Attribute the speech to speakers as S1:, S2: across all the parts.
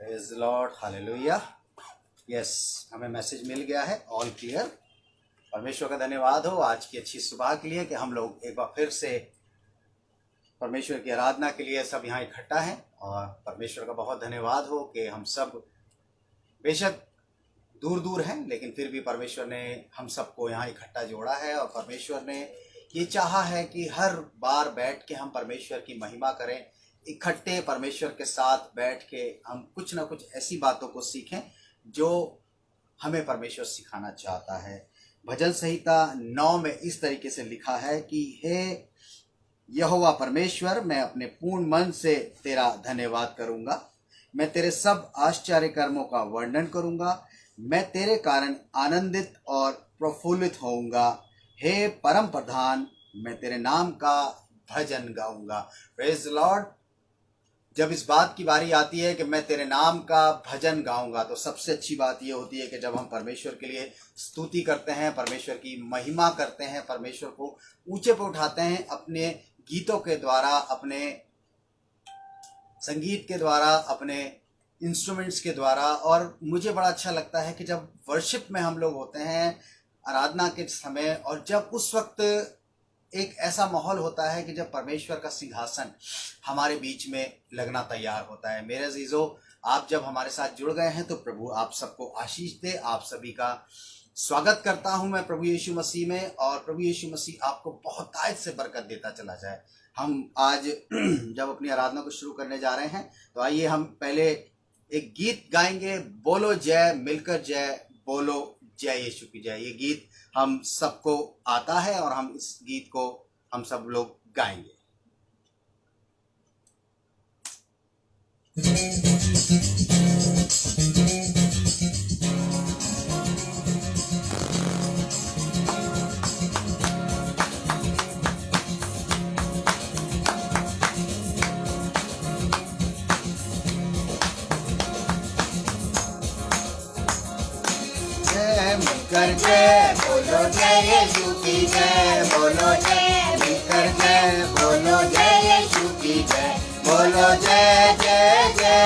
S1: Praise Lord, hallelujah. Yes, हमें message मिल गया है, ऑल क्लियर। परमेश्वर का धन्यवाद हो आज की अच्छी सुबह के लिए कि हम लोग एक बार फिर से परमेश्वर की आराधना के लिए सब यहाँ इकट्ठा हैं। और परमेश्वर का बहुत धन्यवाद हो कि हम सब बेशक दूर दूर हैं, लेकिन फिर भी परमेश्वर ने हम सबको यहाँ इकट्ठा जोड़ा है। और परमेश्वर ने ये चाहा है कि हर बार बैठ के हम परमेश्वर की महिमा करें, इकट्ठे परमेश्वर के साथ बैठ के हम कुछ ना कुछ ऐसी बातों को सीखें जो हमें परमेश्वर सिखाना चाहता है। भजन संहिता 9 में इस तरीके से लिखा है कि हे यहोवा परमेश्वर, मैं अपने पूर्ण मन से तेरा धन्यवाद करूंगा, मैं तेरे सब आश्चर्य कर्मों का वर्णन करूंगा, मैं तेरे कारण आनंदित और प्रफुल्लित होऊंगा। हे परम प्रधान, मैं तेरे नाम का भजन गाऊंगा। Praise Lord. जब इस बात की बारी आती है कि मैं तेरे नाम का भजन गाऊंगा, तो सबसे अच्छी बात यह होती है कि जब हम परमेश्वर के लिए स्तुति करते हैं, परमेश्वर की महिमा करते हैं, परमेश्वर को ऊंचे पर उठाते हैं अपने गीतों के द्वारा, अपने संगीत के द्वारा, अपने इंस्ट्रूमेंट्स के द्वारा। और मुझे बड़ा अच्छा लगता है कि जब वर्शिप में हम लोग होते हैं आराधना के समय, और जब उस वक्त एक ऐसा माहौल होता है कि जब परमेश्वर का सिंहासन हमारे बीच में लगना तैयार होता है। मेरे अजीजों, आप जब हमारे साथ जुड़ गए हैं तो प्रभु आप सबको आशीष दे। आप सभी का स्वागत करता हूं मैं प्रभु यीशु मसीह में, और प्रभु यीशु मसीह आपको बहुत तायत से बरकत देता चला जाए। हम आज जब अपनी आराधना को शुरू करने जा रहे हैं, तो आइए हम पहले एक गीत गाएंगे, बोलो जय, मिलकर जय, बोलो जय यीशु की जय। ये गीत हम सबको आता है और हम इस गीत को हम सब लोग गाएंगे। मिलकर जय बोलो जय यीशु की जय, बोलो जय मिलकर जय, बोलो जय यीशु की जय, बोलो जय जय जय।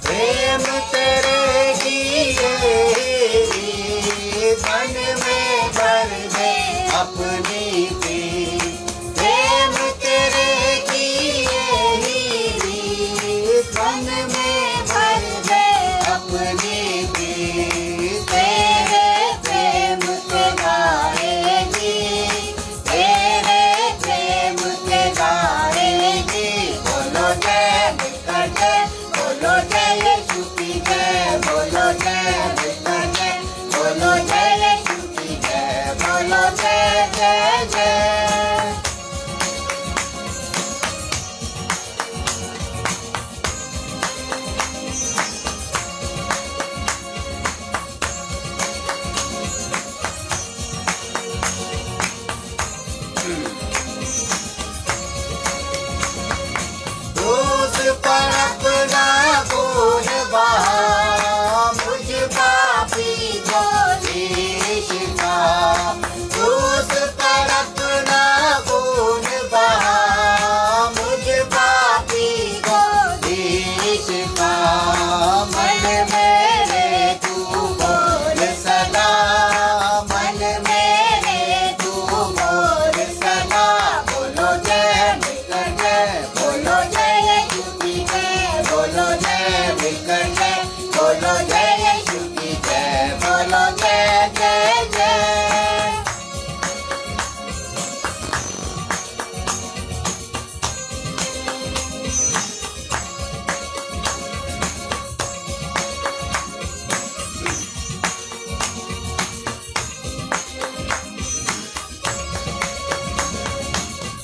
S1: प्रेम तेरे दिए मन में भर दे अपनी भी, प्रेम तेरे दिए मन में भर दे अपनी भी, तेरे प्रेम के गाएगी, तेरे प्रेम के गाएगी। बोलो जय मिलकर जय, बोलो जय यीशु की जय, बोलो जय मिलकर जय, बोलो जय यीशु की जय, बोलो जय जय जय। उस पर अपना खून बहा, मुझ पापी को शिफा। उस पर अपना खून बहा, मुझ पापी को शिफा। मन मेरे तू बोल सदा, मन मेरे तू बोल सदा। बोलो जय मिलकर जय, बोलो जय यीशु की जय, बोलो जय मिलकर जय, बोलो जय यीशु की जय, बोलो जय जय जय।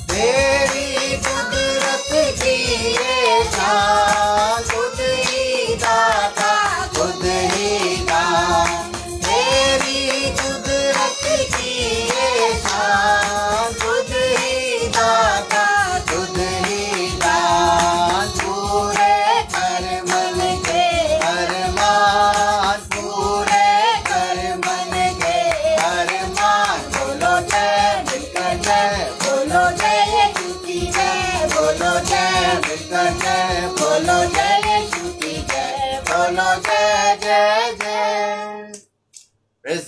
S1: तेरी कुदरत की ये शान, खुद ही दाता खुद ही दान। तेरी कुदरत की ये शान, खुद ही दाता खुद ही दान।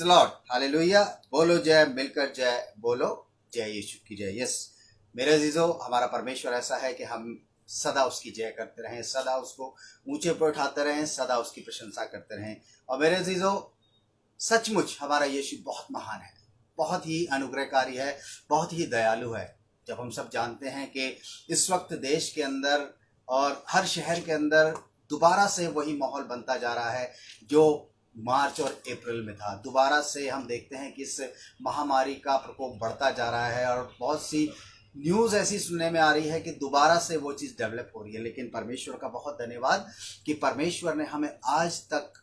S1: Praise the Lord, hallelujah. बोलो जय, मिलकर जय बोलो, जय यीशु की जय। यस मेरे अजीजों, हमारा परमेश्वर ऐसा है कि हम सदा उसकी जय करते रहें, सदा उसको ऊंचे पर उठाते रहें, सदा उसकी प्रशंसा करते रहें। और मेरे अजीजों, सचमुच हमारा यीशु बहुत महान है, बहुत ही अनुग्रहकारी है, बहुत ही दयालु है। जब हम सब जानते हैं कि इस वक्त देश के अंदर और हर शहर के अंदर दोबारा से वही माहौल बनता जा रहा है जो मार्च और अप्रैल में था। दोबारा से हम देखते हैं कि इस महामारी का प्रकोप बढ़ता जा रहा है और बहुत सी न्यूज़ ऐसी सुनने में आ रही है कि दोबारा से वो चीज़ डेवलप हो रही है। लेकिन परमेश्वर का बहुत धन्यवाद कि परमेश्वर ने हमें आज तक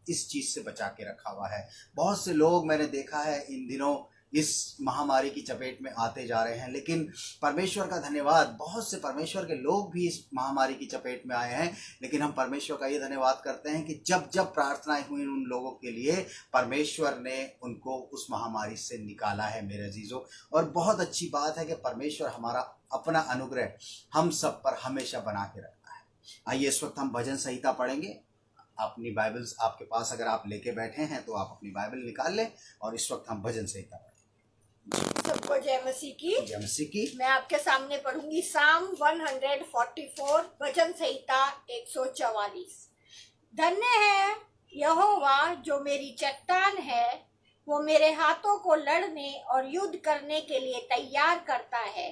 S1: इस चीज़ से बचा के रखा हुआ है। बहुत से लोग मैंने देखा है इन दिनों इस महामारी की चपेट में आते जा रहे हैं, लेकिन परमेश्वर का धन्यवाद, बहुत से परमेश्वर के लोग भी इस महामारी की चपेट में आए हैं। लेकिन हम परमेश्वर का ये धन्यवाद करते हैं कि जब जब प्रार्थनाएं हुई उन लोगों के लिए, परमेश्वर ने उनको उस महामारी से निकाला है मेरे अजीजों। और बहुत अच्छी बात है कि परमेश्वर हमारा अपना अनुग्रह हम सब पर हमेशा बना के रखता है। आइए इस वक्त हम भजन संहिता पढ़ेंगे। अपनी बाइबल्स आपके पास अगर आप लेके बैठे हैं तो आप अपनी बाइबल निकाल लें और इस वक्त हम भजन संहिता पढ़ेंगे।
S2: सबको जय मसीह की।
S1: जय मसीह की।
S2: मैं आपके सामने पढ़ूंगी साम 144, भजन संहिता 144। धन्य है यहोवा जो मेरी चट्टान है, वो मेरे हाथों को लड़ने और युद्ध करने के लिए तैयार करता है।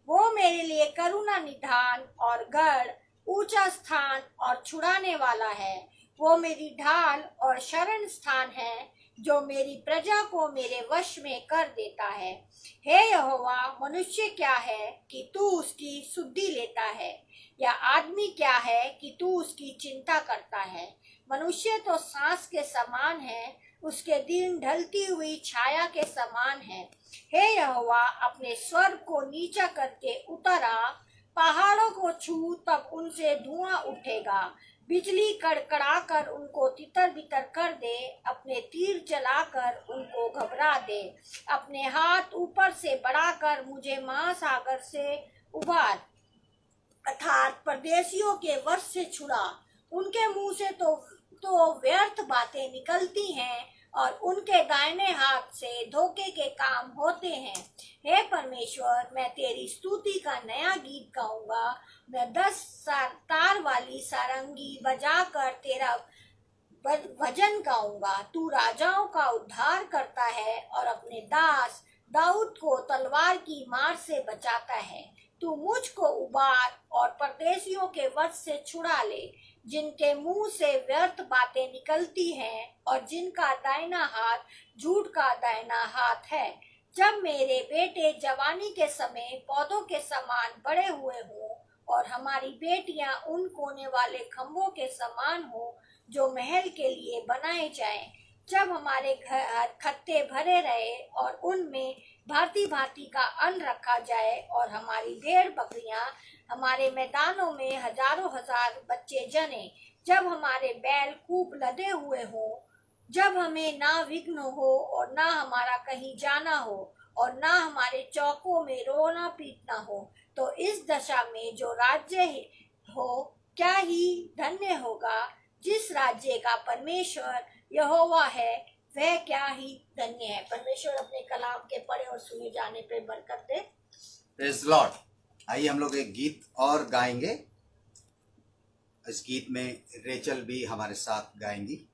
S2: वो मेरे लिए करुणा निधान और गढ़, ऊंचा स्थान और छुड़ाने वाला है। वो मेरी ढाल और शरण स्थान है, जो मेरी प्रजा को मेरे वश में कर देता है। हे यहोवा, मनुष्य क्या है कि तू उसकी सुधि लेता है, या आदमी क्या है कि तू उसकी चिंता करता है। मनुष्य तो सांस के समान है, उसके दिन ढलती हुई छाया के समान है। हे यहोवा, अपने स्वर को नीचा करके उतर आ, पहाड़ों को छू, तब उनसे धुआं उठेगा। बिजली कड़कड़ा कर उनको तितर बितर कर दे, अपने तीर चलाकर उनको घबरा दे। अपने हाथ ऊपर से बढ़ाकर मुझे महासागर से उबार, अर्थात परदेशियों के वश से छुड़ा। उनके मुंह से तो व्यर्थ बातें निकलती हैं और उनके दाहिने हाथ से धोखे के काम होते हैं। हे परमेश्वर, मैं तेरी स्तुति का नया गीत गाऊंगा। मैं 10 तार वाली सारंगी बजाकर तेरा भजन गाऊंगा। तू राजाओं का उद्धार करता है और अपने दास दाऊद को तलवार की मार से बचाता है। तू मुझको उबार और परदेशियों के वश से छुड़ा ले, जिनके मुंह से व्यर्थ बातें निकलती हैं और जिनका दाहिना हाथ झूठ का दाहिना हाथ है। जब मेरे बेटे जवानी के समय पौधों के समान बड़े हुए हों और हमारी बेटियां उन कोने वाले खंभों के समान हो जो महल के लिए बनाए जाएं। जब हमारे घर खत्ते भरे रहे और उनमें भांति भांति का अन्न रखा जाए और हमारी भेड़ बकरियां हमारे मैदानों में हजारों हजार बच्चे जने। जब हमारे बैल खूब लदे हुए हों, जब हमें ना विघ्न हो और ना हमारा कहीं जाना हो और ना हमारे चौकों में रोना पीटना हो, तो इस दशा में जो राज्य हो क्या ही धन्य होगा। जिस राज्य का परमेश्वर यहोवा है वह क्या ही धन्य है। परमेश्वर अपने कलाम के पढ़े और सुने जाने पे बरकत दे।
S1: Praise the Lord. आइए हम लोग एक गीत और गाएंगे। इस गीत में रेचल भी हमारे साथ गाएंगी।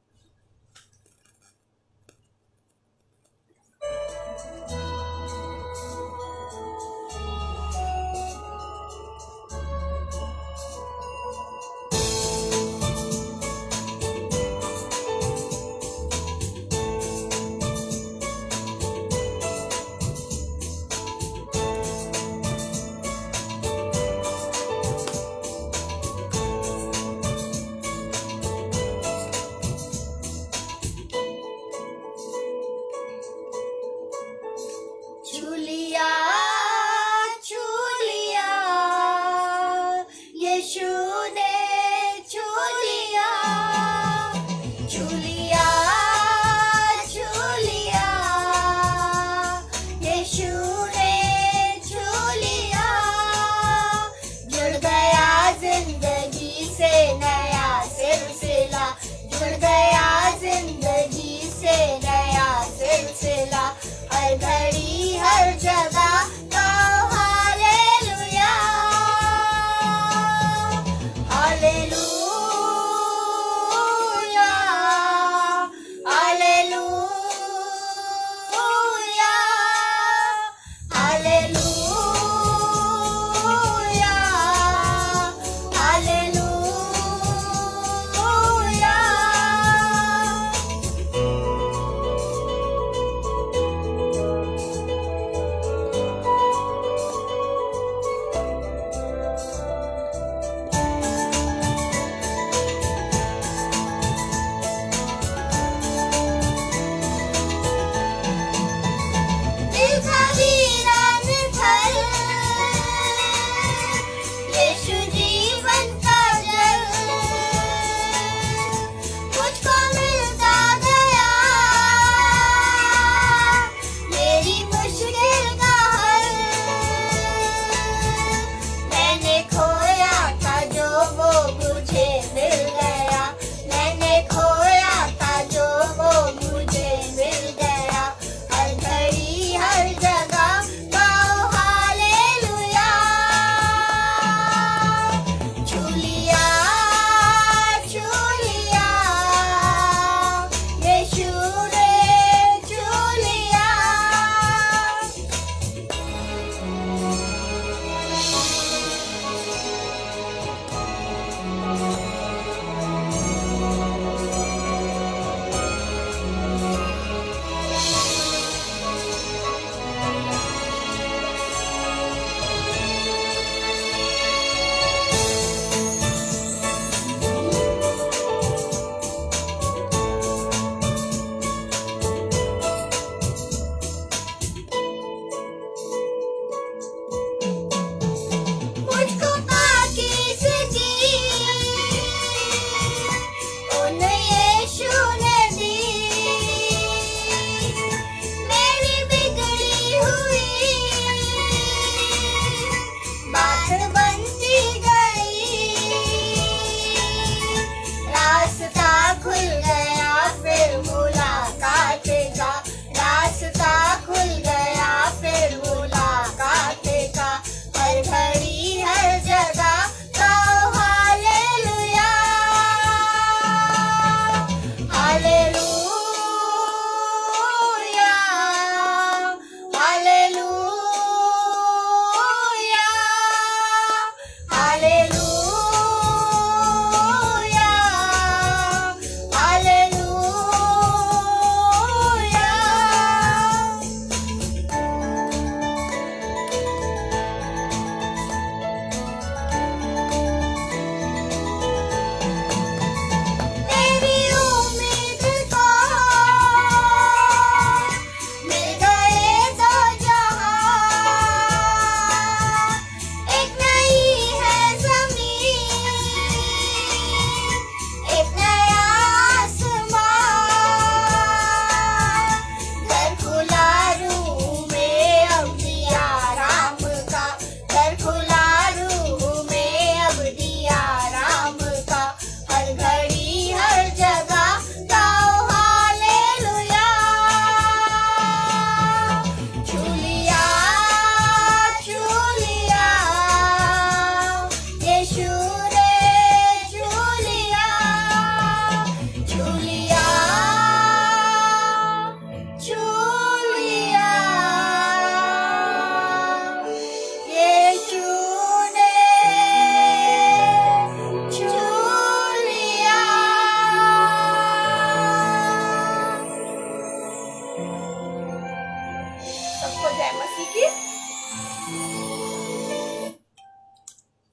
S2: जय मसीह की।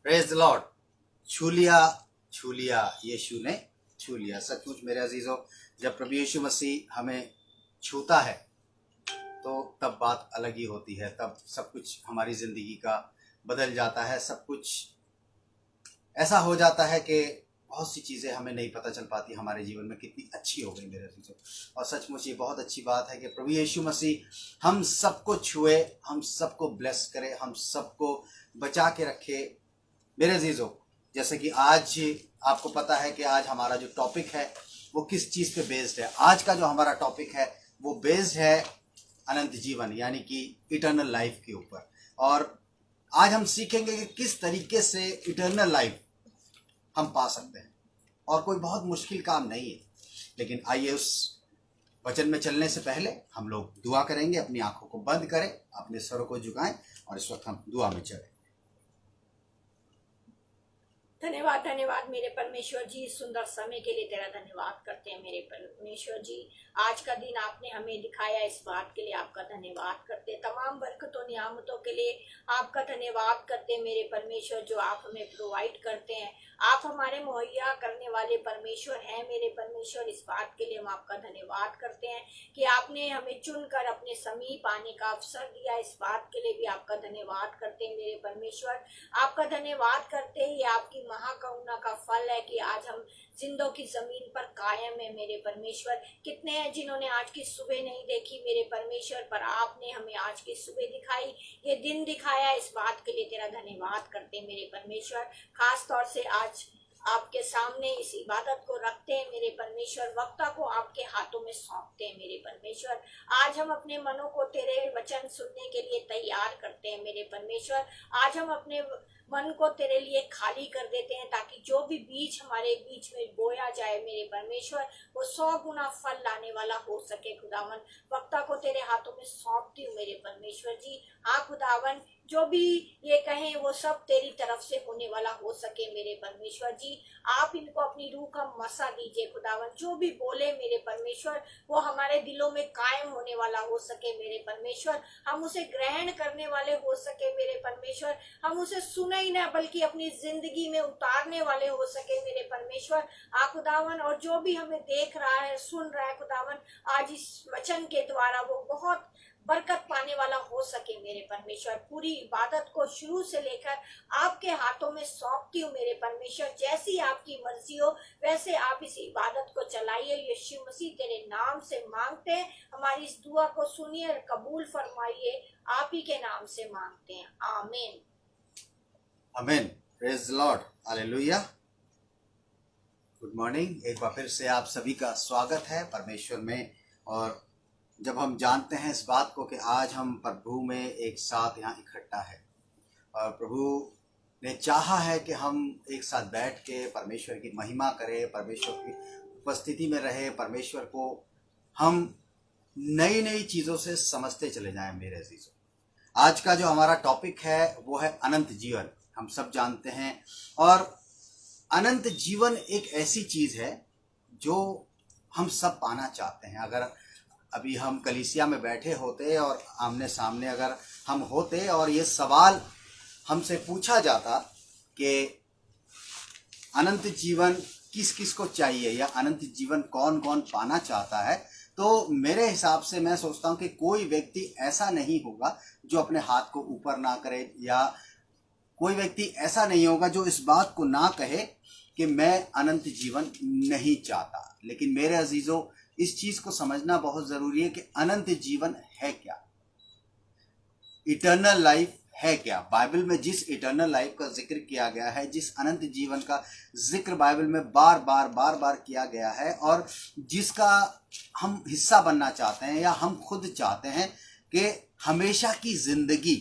S1: Praise the Lord. छू लिया यीशु ने छू लिया। सचमुच मेरे अजीजों, जब प्रभु यीशु मसीह हमें छूता है तो तब बात अलग ही होती है। तब सब कुछ हमारी जिंदगी का बदल जाता है। सब कुछ ऐसा हो जाता है कि बहुत सी चीज़ें हमें नहीं पता चल पाती हमारे जीवन में कितनी अच्छी हो गई मेरे अजीजों। और सचमुच ये बहुत अच्छी बात है कि प्रभु यीशु मसीह हम सबको छुए, हम सबको ब्लेस करे, हम सबको बचा के रखे मेरे अजीजों। जैसे कि आज आपको पता है कि आज हमारा जो टॉपिक है वो किस चीज़ पे बेस्ड है। आज का जो हमारा टॉपिक है वो बेस्ड है अनंत जीवन यानी कि इटर्नल लाइफ के ऊपर। और आज हम सीखेंगे कि किस तरीके से इटर्नल लाइफ हम पा सकते हैं। और कोई बहुत मुश्किल काम नहीं है, लेकिन आइए उस वचन में चलने से पहले हम लोग दुआ करेंगे। अपनी आंखों को बंद करें, अपने सरों को झुकाएं और इस वक्त हम दुआ में चलें।
S2: धन्यवाद धन्यवाद मेरे परमेश्वर जी, सुंदर समय के लिए तेरा धन्यवाद करते हैं मेरे परमेश्वर जी। आज का दिन आपने हमें दिखाया, इस बात के लिए आपका धन्यवाद करते हैं। तमाम बरकतों नियामतों के लिए आपका धन्यवाद करते हैं मेरे परमेश्वर, जो आप हमें प्रोवाइड करते हैं। आप हमारे मुहैया करने वाले परमेश्वर हैं मेरे परमेश्वर। इस बात के लिए हम आपका धन्यवाद करते हैं कि आपने हमें चुनकर अपने समीप आने का अवसर दिया। इस बात के लिए भी आपका धन्यवाद करते हैं मेरे परमेश्वर। आपका धन्यवाद करते हैं, ये आपकी महाकरुणा का फल है कि आज हम जिंदों की जमीन पर कायम है मेरे परमेश्वर। कितने हैं जिन्होंने आज की सुबह नहीं देखी मेरे परमेश्वर, पर आपने हमें आज की सुबह दिखाई, ये दिन दिखाया। इस बात के लिए तेरा धन्यवाद करते हैं मेरे परमेश्वर। खास तौर से आज आपके सामने इस इबादत को रखते हैं मेरे परमेश्वर। वक्ता को आपके हाथों में सौंपते हैं मेरे परमेश्वर। आज हम अपने मनों को तेरे वचन सुनने के लिए तैयार करते हैं मेरे परमेश्वर। आज हम अपने मन को तेरे लिए खाली कर देते हैं, ताकि जो भी बीज हमारे बीच में बोया जाए मेरे परमेश्वर, वो 100 गुना फल लाने वाला हो सके। खुदावन, वक्ता को तेरे हाथों में सौंपती हूँ मेरे परमेश्वर जी। हाँ खुदावन, जो भी ये कहें वो सब तेरी तरफ से होने वाला हो सके मेरे परमेश्वर जी। आप इनको अपनी रूह का मसा दीजिए खुदावन। जो भी बोले मेरे परमेश्वर, वो हमारे दिलों में कायम होने वाला हो सके मेरे परमेश्वर। हम उसे ग्रहण करने वाले हो सके मेरे परमेश्वर। हम उसे सुने ही ना, बल्कि अपनी जिंदगी में उतारने वाले हो सके मेरे परमेश्वर। खुदावन, और जो भी हमें देख रहा है, सुन रहा है खुदावन, आज इस वचन के द्वारा वो बहुत बरकत पाने वाला हो सके मेरे परमेश्वर। पूरी इबादत को शुरू से लेकर आपके हाथों में सौंपती हूँ मेरे परमेश्वर। जैसी आपकी मर्जी हो वैसे आप इस इबादत को चलाइए। यीशु मसीह तेरे नाम से मांगते हैं, हमारी इस दुआ को सुनिए और कबूल फरमाइए। आप ही के नाम से मांगते हैं, आमीन
S1: आमीन। Praise the Lord, hallelujah. Good morning. एक बार फिर से आप सभी का स्वागत है परमेश्वर में। और जब हम जानते हैं इस बात को कि आज हम प्रभु में एक साथ यहाँ इकट्ठा है और प्रभु ने चाहा है कि हम एक साथ बैठ के परमेश्वर की महिमा करें, परमेश्वर की उपस्थिति में रहे, परमेश्वर को हम नई नई चीज़ों से समझते चले जाएं मेरे अजीजों। आज का जो हमारा टॉपिक है वो है अनंत जीवन। हम सब जानते हैं, और अनंत जीवन एक ऐसी चीज़ है जो हम सब पाना चाहते हैं। अगर अभी हम कलीसिया में बैठे होते और आमने सामने अगर हम होते और ये सवाल हमसे पूछा जाता कि अनंत जीवन किस किस को चाहिए या अनंत जीवन कौन कौन पाना चाहता है, तो मेरे हिसाब से मैं सोचता हूँ कि कोई व्यक्ति ऐसा नहीं होगा जो अपने हाथ को ऊपर ना करे, या कोई व्यक्ति ऐसा नहीं होगा जो इस बात को ना कहे कि मैं अनंत जीवन नहीं चाहता। लेकिन मेरे अजीजों, इस चीज को समझना बहुत जरूरी है कि अनंत जीवन है क्या, इटर्नल लाइफ है क्या। बाइबल में जिस इटर्नल लाइफ का जिक्र किया गया है, जिस अनंत जीवन का जिक्र बाइबल में बार बार किया गया है, और जिसका हम हिस्सा बनना चाहते हैं या हम खुद चाहते हैं कि हमेशा की जिंदगी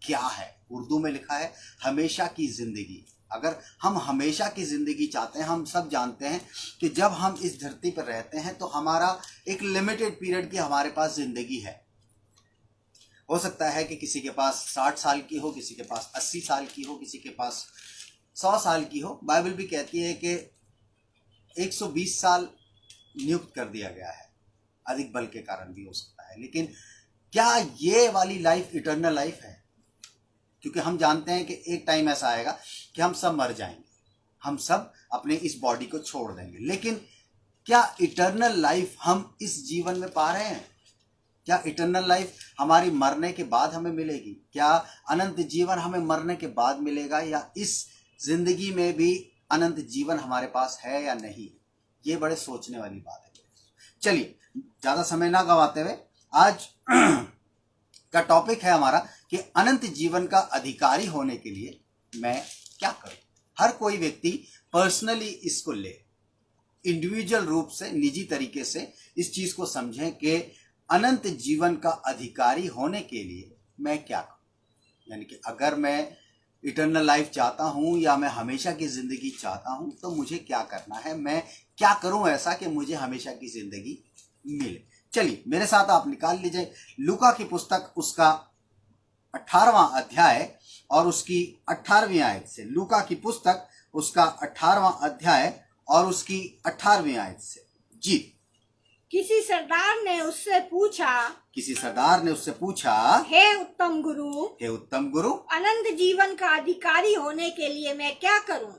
S1: क्या है। उर्दू में लिखा है हमेशा की जिंदगी। अगर हम हमेशा की जिंदगी चाहते हैं, हम सब जानते हैं कि जब हम इस धरती पर रहते हैं तो हमारा एक लिमिटेड पीरियड की हमारे पास जिंदगी है। हो सकता है कि किसी के पास 60 साल की हो, किसी के पास 80 साल की हो, किसी के पास 100 साल की हो। बाइबल भी कहती है कि 120 साल नियुक्त कर दिया गया है, अधिक बल के कारण भी हो सकता है। लेकिन क्या ये वाली लाइफ इटर्नल लाइफ है? क्योंकि हम जानते हैं कि एक टाइम ऐसा आएगा कि हम सब मर जाएंगे, हम सब अपने इस बॉडी को छोड़ देंगे, लेकिन क्या इटर्नल लाइफ हम इस जीवन में पा रहे हैं? क्या इटर्नल लाइफ हमारी मरने के बाद हमें मिलेगी? क्या अनंत जीवन हमें मरने के बाद मिलेगा, या इस जिंदगी में भी अनंत जीवन हमारे पास है या नहीं? ये बड़े सोचने वाली बात है। चलिए ज्यादा समय ना गवाते हुए आज का टॉपिक है हमारा कि अनंत जीवन का अधिकारी होने के लिए मैं क्या करूं। हर कोई व्यक्ति पर्सनली इसको ले, इंडिविजुअल रूप से, निजी तरीके से इस चीज को समझें कि अनंत जीवन का अधिकारी होने के लिए मैं क्या करूं। यानी कि अगर मैं इटर्नल लाइफ चाहता हूं या मैं हमेशा की जिंदगी चाहता हूं तो मुझे क्या करना है, मैं क्या करूं ऐसा कि मुझे हमेशा की जिंदगी मिले। चलिए मेरे साथ आप निकाल लीजिए लूका की पुस्तक, उसका 18वां अध्याय और उसकी 18वीं आयत से। लूका की पुस्तक, उसका 18वां अध्याय और उसकी 18वीं आयत से। जी।
S2: किसी सरदार ने उससे पूछा, हे उत्तम गुरु, अनंत जीवन का अधिकारी होने के लिए मैं क्या करूं?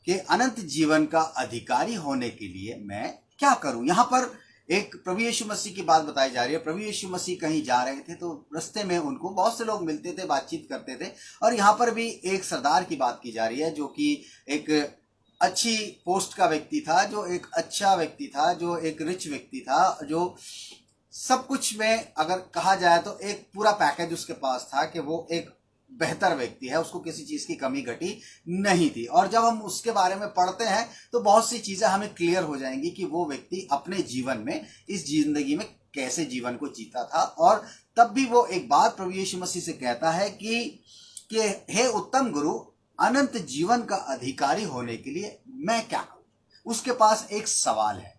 S1: कि अनंत जीवन का अधिकारी होने के लिए मैं क्या करूं। यहाँ पर एक प्रभु यीशु मसीह की बात बताई जा रही है। प्रभु यीशु मसीह कहीं जा रहे थे तो रास्ते में उनको बहुत से लोग मिलते थे, बातचीत करते थे, और यहाँ पर भी एक सरदार की बात की जा रही है जो कि एक अच्छी पोस्ट का व्यक्ति था, जो एक अच्छा व्यक्ति था, जो एक रिच व्यक्ति था, जो सब कुछ में अगर कहा जाए तो एक पूरा पैकेज उसके पास था कि वो एक बेहतर व्यक्ति है, उसको किसी चीज की कमी घटी नहीं थी। और जब हम उसके बारे में पढ़ते हैं तो बहुत सी चीजें हमें क्लियर हो जाएंगी कि वो व्यक्ति अपने जीवन में, इस जिंदगी में कैसे जीवन को जीता था। और तब भी वो एक बात प्रभु यीशु मसीह से कहता है कि हे उत्तम गुरु, अनंत जीवन का अधिकारी होने के लिए मैं क्या करूं। उसके पास एक सवाल है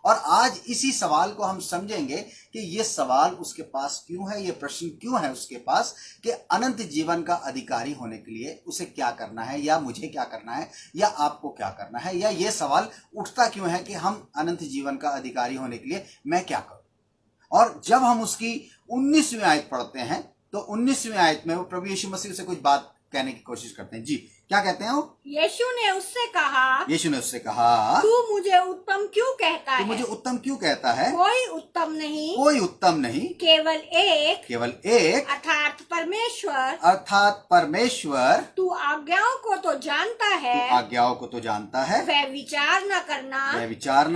S1: और आज इसी सवाल को हम समझेंगे कि ये सवाल उसके पास क्यों है, ये प्रश्न क्यों है उसके पास कि अनंत जीवन का अधिकारी होने के लिए उसे क्या करना है, या मुझे क्या करना है, या आपको क्या करना है, या ये सवाल उठता क्यों है कि हम अनंत जीवन का अधिकारी होने के लिए मैं क्या करूं। और जब हम उसकी 19वीं आयत पढ़ते हैं तो 19वीं आयत में वो प्रभु यीशु मसीह से कुछ बात कहने की कोशिश करते हैं। जी, क्या कहते हैं वो?
S2: यीशु ने उससे कहा, तू मुझे उत्तम क्यों कहता है? कोई उत्तम नहीं, केवल एक अर्थात परमेश्वर। तू आज्ञाओं को तो जानता है, वह विचार न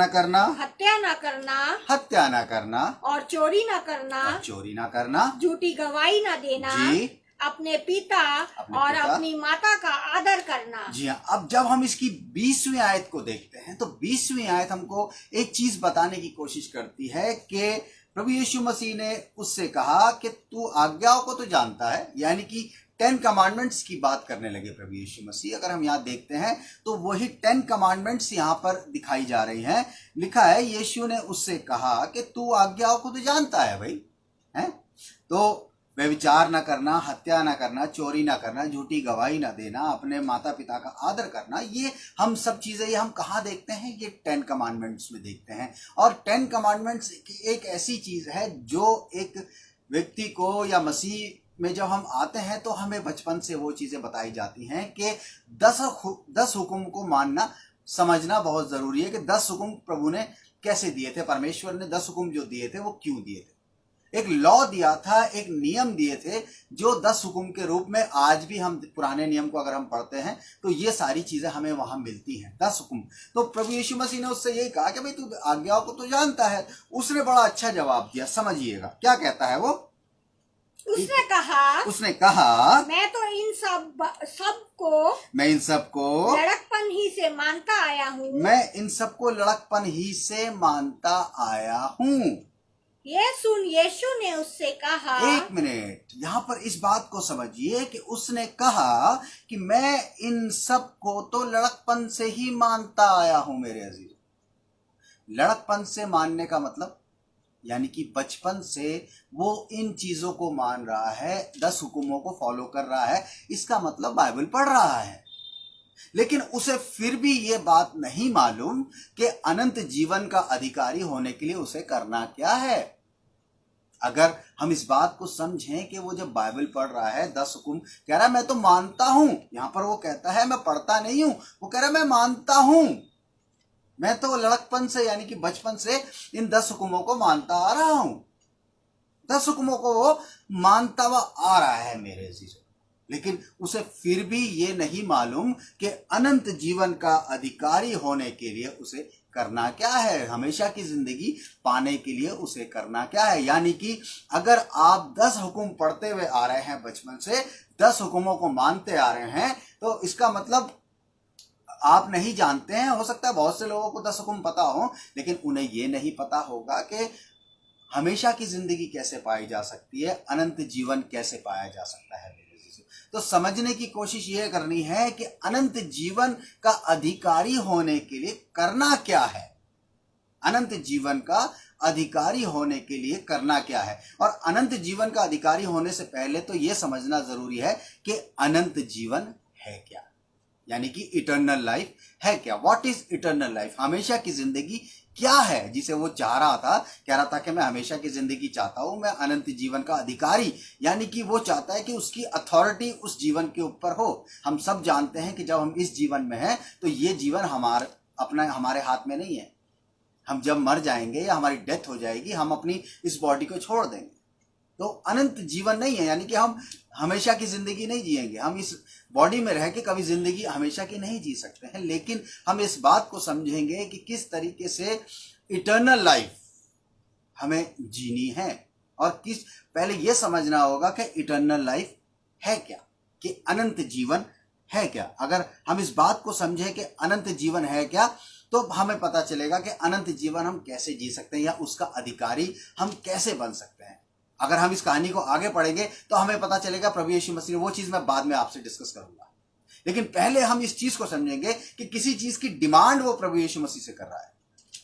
S2: करना, हत्या न करना, और चोरी न करना, झूठी गवाही न देना, जी, अपने पिता और अपनी माता का आदर करना।
S1: जी हाँ। अब जब हम इसकी 20वीं आयत को देखते हैं तो 20वीं आयत हमको एक चीज बताने की कोशिश करती है कि प्रभु यीशु मसीह ने उससे कहा कि तू आज्ञाओं को तो जानता है, यानी कि 10 कमांडमेंट्स की बात करने लगे प्रभु यीशु मसीह। अगर हम यहाँ देखते हैं तो वही 10 कमांडमेंट्स यहाँ पर दिखाई जा रही हैं। लिखा है यीशु ने उससे कहा कि तू आज्ञाओं को तो जानता है भाई, है? तो व्यभिचार न करना, हत्या न करना, चोरी न करना, झूठी गवाही न देना, अपने माता पिता का आदर करना, ये हम सब चीजें ये हम कहाँ देखते हैं? ये 10 कमांडमेंट्स में देखते हैं। और 10 कमांडमेंट्स एक ऐसी चीज है जो एक व्यक्ति को, या मसीह में जब हम आते हैं तो हमें बचपन से वो चीजें बताई जाती हैं कि 10 हुक्म को मानना, समझना बहुत जरूरी है कि 10 हुक्म प्रभु ने कैसे दिए थे। परमेश्वर ने 10 हुक्म जो दिए थे वो क्यों दिए थे? एक लॉ दिया था, एक नियम दिए थे जो 10 हुक्म के रूप में आज भी हम पुराने नियम को अगर हम पढ़ते हैं तो ये सारी चीजें हमें वहां मिलती हैं, 10 हुक्म। तो प्रभु यीशु मसीह ने उससे यही कहा कि भाई तू आज्ञाओं को तो जानता है। उसने बड़ा अच्छा जवाब दिया, समझिएगा क्या कहता है वो। उसने कहा
S2: मैं तो इन सबको लड़कपन ही से मानता आया हूँ। ये सुन यीशु ने उससे कहा,
S1: एक मिनट, यहाँ पर इस बात को समझिए कि उसने कहा कि मैं इन सब को तो लड़कपन से ही मानता आया हूं। मेरे अजीज, लड़कपन से मानने का मतलब यानी कि बचपन से वो इन चीजों को मान रहा है, 10 हुक्मों को फॉलो कर रहा है, इसका मतलब बाइबल पढ़ रहा है। लेकिन उसे फिर भी ये बात नहीं मालूम कि अनंत जीवन का अधिकारी होने के लिए उसे करना क्या है। अगर हम इस बात को समझें कि वो जब बाइबल पढ़ रहा है 10 हुक्म कह रहा है मैं तो मानता हूं, यहां पर वो कहता है मैं पढ़ता नहीं हूं, वो कह रहा है मैं मानता हूं, मैं तो लड़कपन से यानी कि बचपन से इन 10 हुक्मों को मानता आ रहा हूं। 10 हुक्मों को वो मानता हुआ आ रहा है मेरे अजीजों, लेकिन उसे फिर भी ये नहीं मालूम कि अनंत जीवन का अधिकारी होने के लिए उसे करना क्या है, हमेशा की जिंदगी पाने के लिए उसे करना क्या है। यानी कि अगर आप 10 हुक्म पढ़ते हुए आ रहे हैं बचपन से, 10 हुक्मों को मानते आ रहे हैं, तो इसका मतलब आप नहीं जानते हैं। हो सकता है बहुत से लोगों को 10 हुक्म पता हो, लेकिन उन्हें ये नहीं पता होगा कि हमेशा की जिंदगी कैसे पाई जा सकती है, अनंत जीवन कैसे पाया जा सकता है। तो समझने की कोशिश ये करनी है कि अनंत जीवन का अधिकारी होने के लिए करना क्या है, अनंत जीवन का अधिकारी होने के लिए करना क्या है। और अनंत जीवन का अधिकारी होने से पहले तो यह समझना जरूरी है कि अनंत जीवन है क्या, यानी कि इटर्नल लाइफ है क्या। व्हाट इज इटर्नल लाइफ, हमेशा की जिंदगी क्या है जिसे वो चाह रहा था, कह रहा था कि मैं हमेशा की जिंदगी चाहता हूं, मैं अनंत जीवन का अधिकारी, यानी कि वो चाहता है कि उसकी अथॉरिटी उस जीवन के ऊपर हो। हम सब जानते हैं कि जब हम इस जीवन में हैं तो ये जीवन हमारे हाथ में नहीं है। हम जब मर जाएंगे या हमारी डेथ हो जाएगी, हम अपनी इस बॉडी को छोड़ देंगे, तो अनंत जीवन नहीं है, यानी कि हम हमेशा की जिंदगी नहीं जिएंगे। हम इस बॉडी में रह के कभी जिंदगी हमेशा की नहीं जी सकते हैं, लेकिन हम इस बात को समझेंगे कि किस तरीके से इटर्नल लाइफ हमें जीनी है, और पहले यह समझना होगा कि इटर्नल लाइफ है क्या, कि अनंत जीवन है क्या। अगर हम इस बात को समझें कि अनंत जीवन है क्या, तो हमें पता चलेगा कि अनंत जीवन हम कैसे जी सकते हैं या उसका अधिकारी हम कैसे बन सकते हैं। अगर हम इस कहानी को आगे पढ़ेंगे तो हमें पता चलेगा प्रभु यीशु मसीह ने, वो चीज मैं बाद में आपसे डिस्कस करूंगा, लेकिन पहले हम इस चीज को समझेंगे कि किसी चीज की डिमांड वो प्रभु यीशु मसीह से कर रहा है।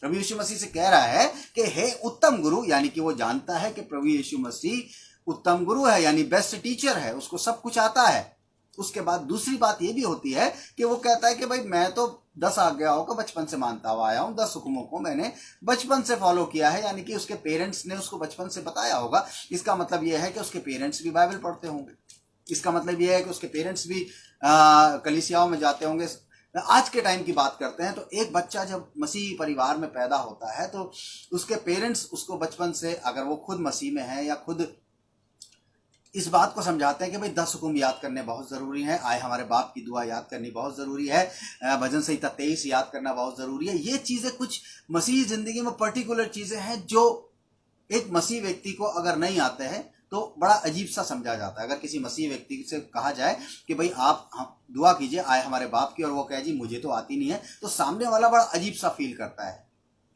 S1: प्रभु यीशु मसीह से कह रहा है कि हे उत्तम गुरु, यानी कि वो जानता है कि प्रभु यीशु मसीह उत्तम गुरु है, यानी बेस्ट टीचर है, उसको सब कुछ आता है। उसके बाद दूसरी बात ये भी होती है कि वो कहता है कि भाई मैं तो 10 आज्ञाओं को बचपन से मानता हुआ आया हूं, 10 हुक्मों को मैंने बचपन से फॉलो किया है, यानी कि उसके पेरेंट्स ने उसको बचपन से बताया होगा। इसका मतलब यह है कि उसके पेरेंट्स भी बाइबल पढ़ते होंगे, इसका मतलब यह है कि उसके पेरेंट्स भी कलीसियाओं में जाते होंगे। आज के टाइम की बात करते हैं तो एक बच्चा जब मसीही परिवार में पैदा होता है तो उसके पेरेंट्स उसको बचपन से, अगर वो खुद मसीह में है या खुद इस बात को समझाते हैं कि भाई 10 हुक्म याद करने बहुत ज़रूरी है, आए हमारे बाप की दुआ याद करनी बहुत ज़रूरी है, भजन संहिता 23 याद करना बहुत ज़रूरी है। ये चीज़ें कुछ मसीही ज़िंदगी में पर्टिकुलर चीज़ें हैं जो एक मसीह व्यक्ति को अगर नहीं आते हैं तो बड़ा अजीब सा समझा जाता है। अगर किसी मसीह व्यक्ति से कहा जाए कि भाई आप दुआ कीजिए आए हमारे बाप की, और वो कहे जी मुझे तो आती नहीं है, तो सामने वाला बड़ा अजीब सा फील करता है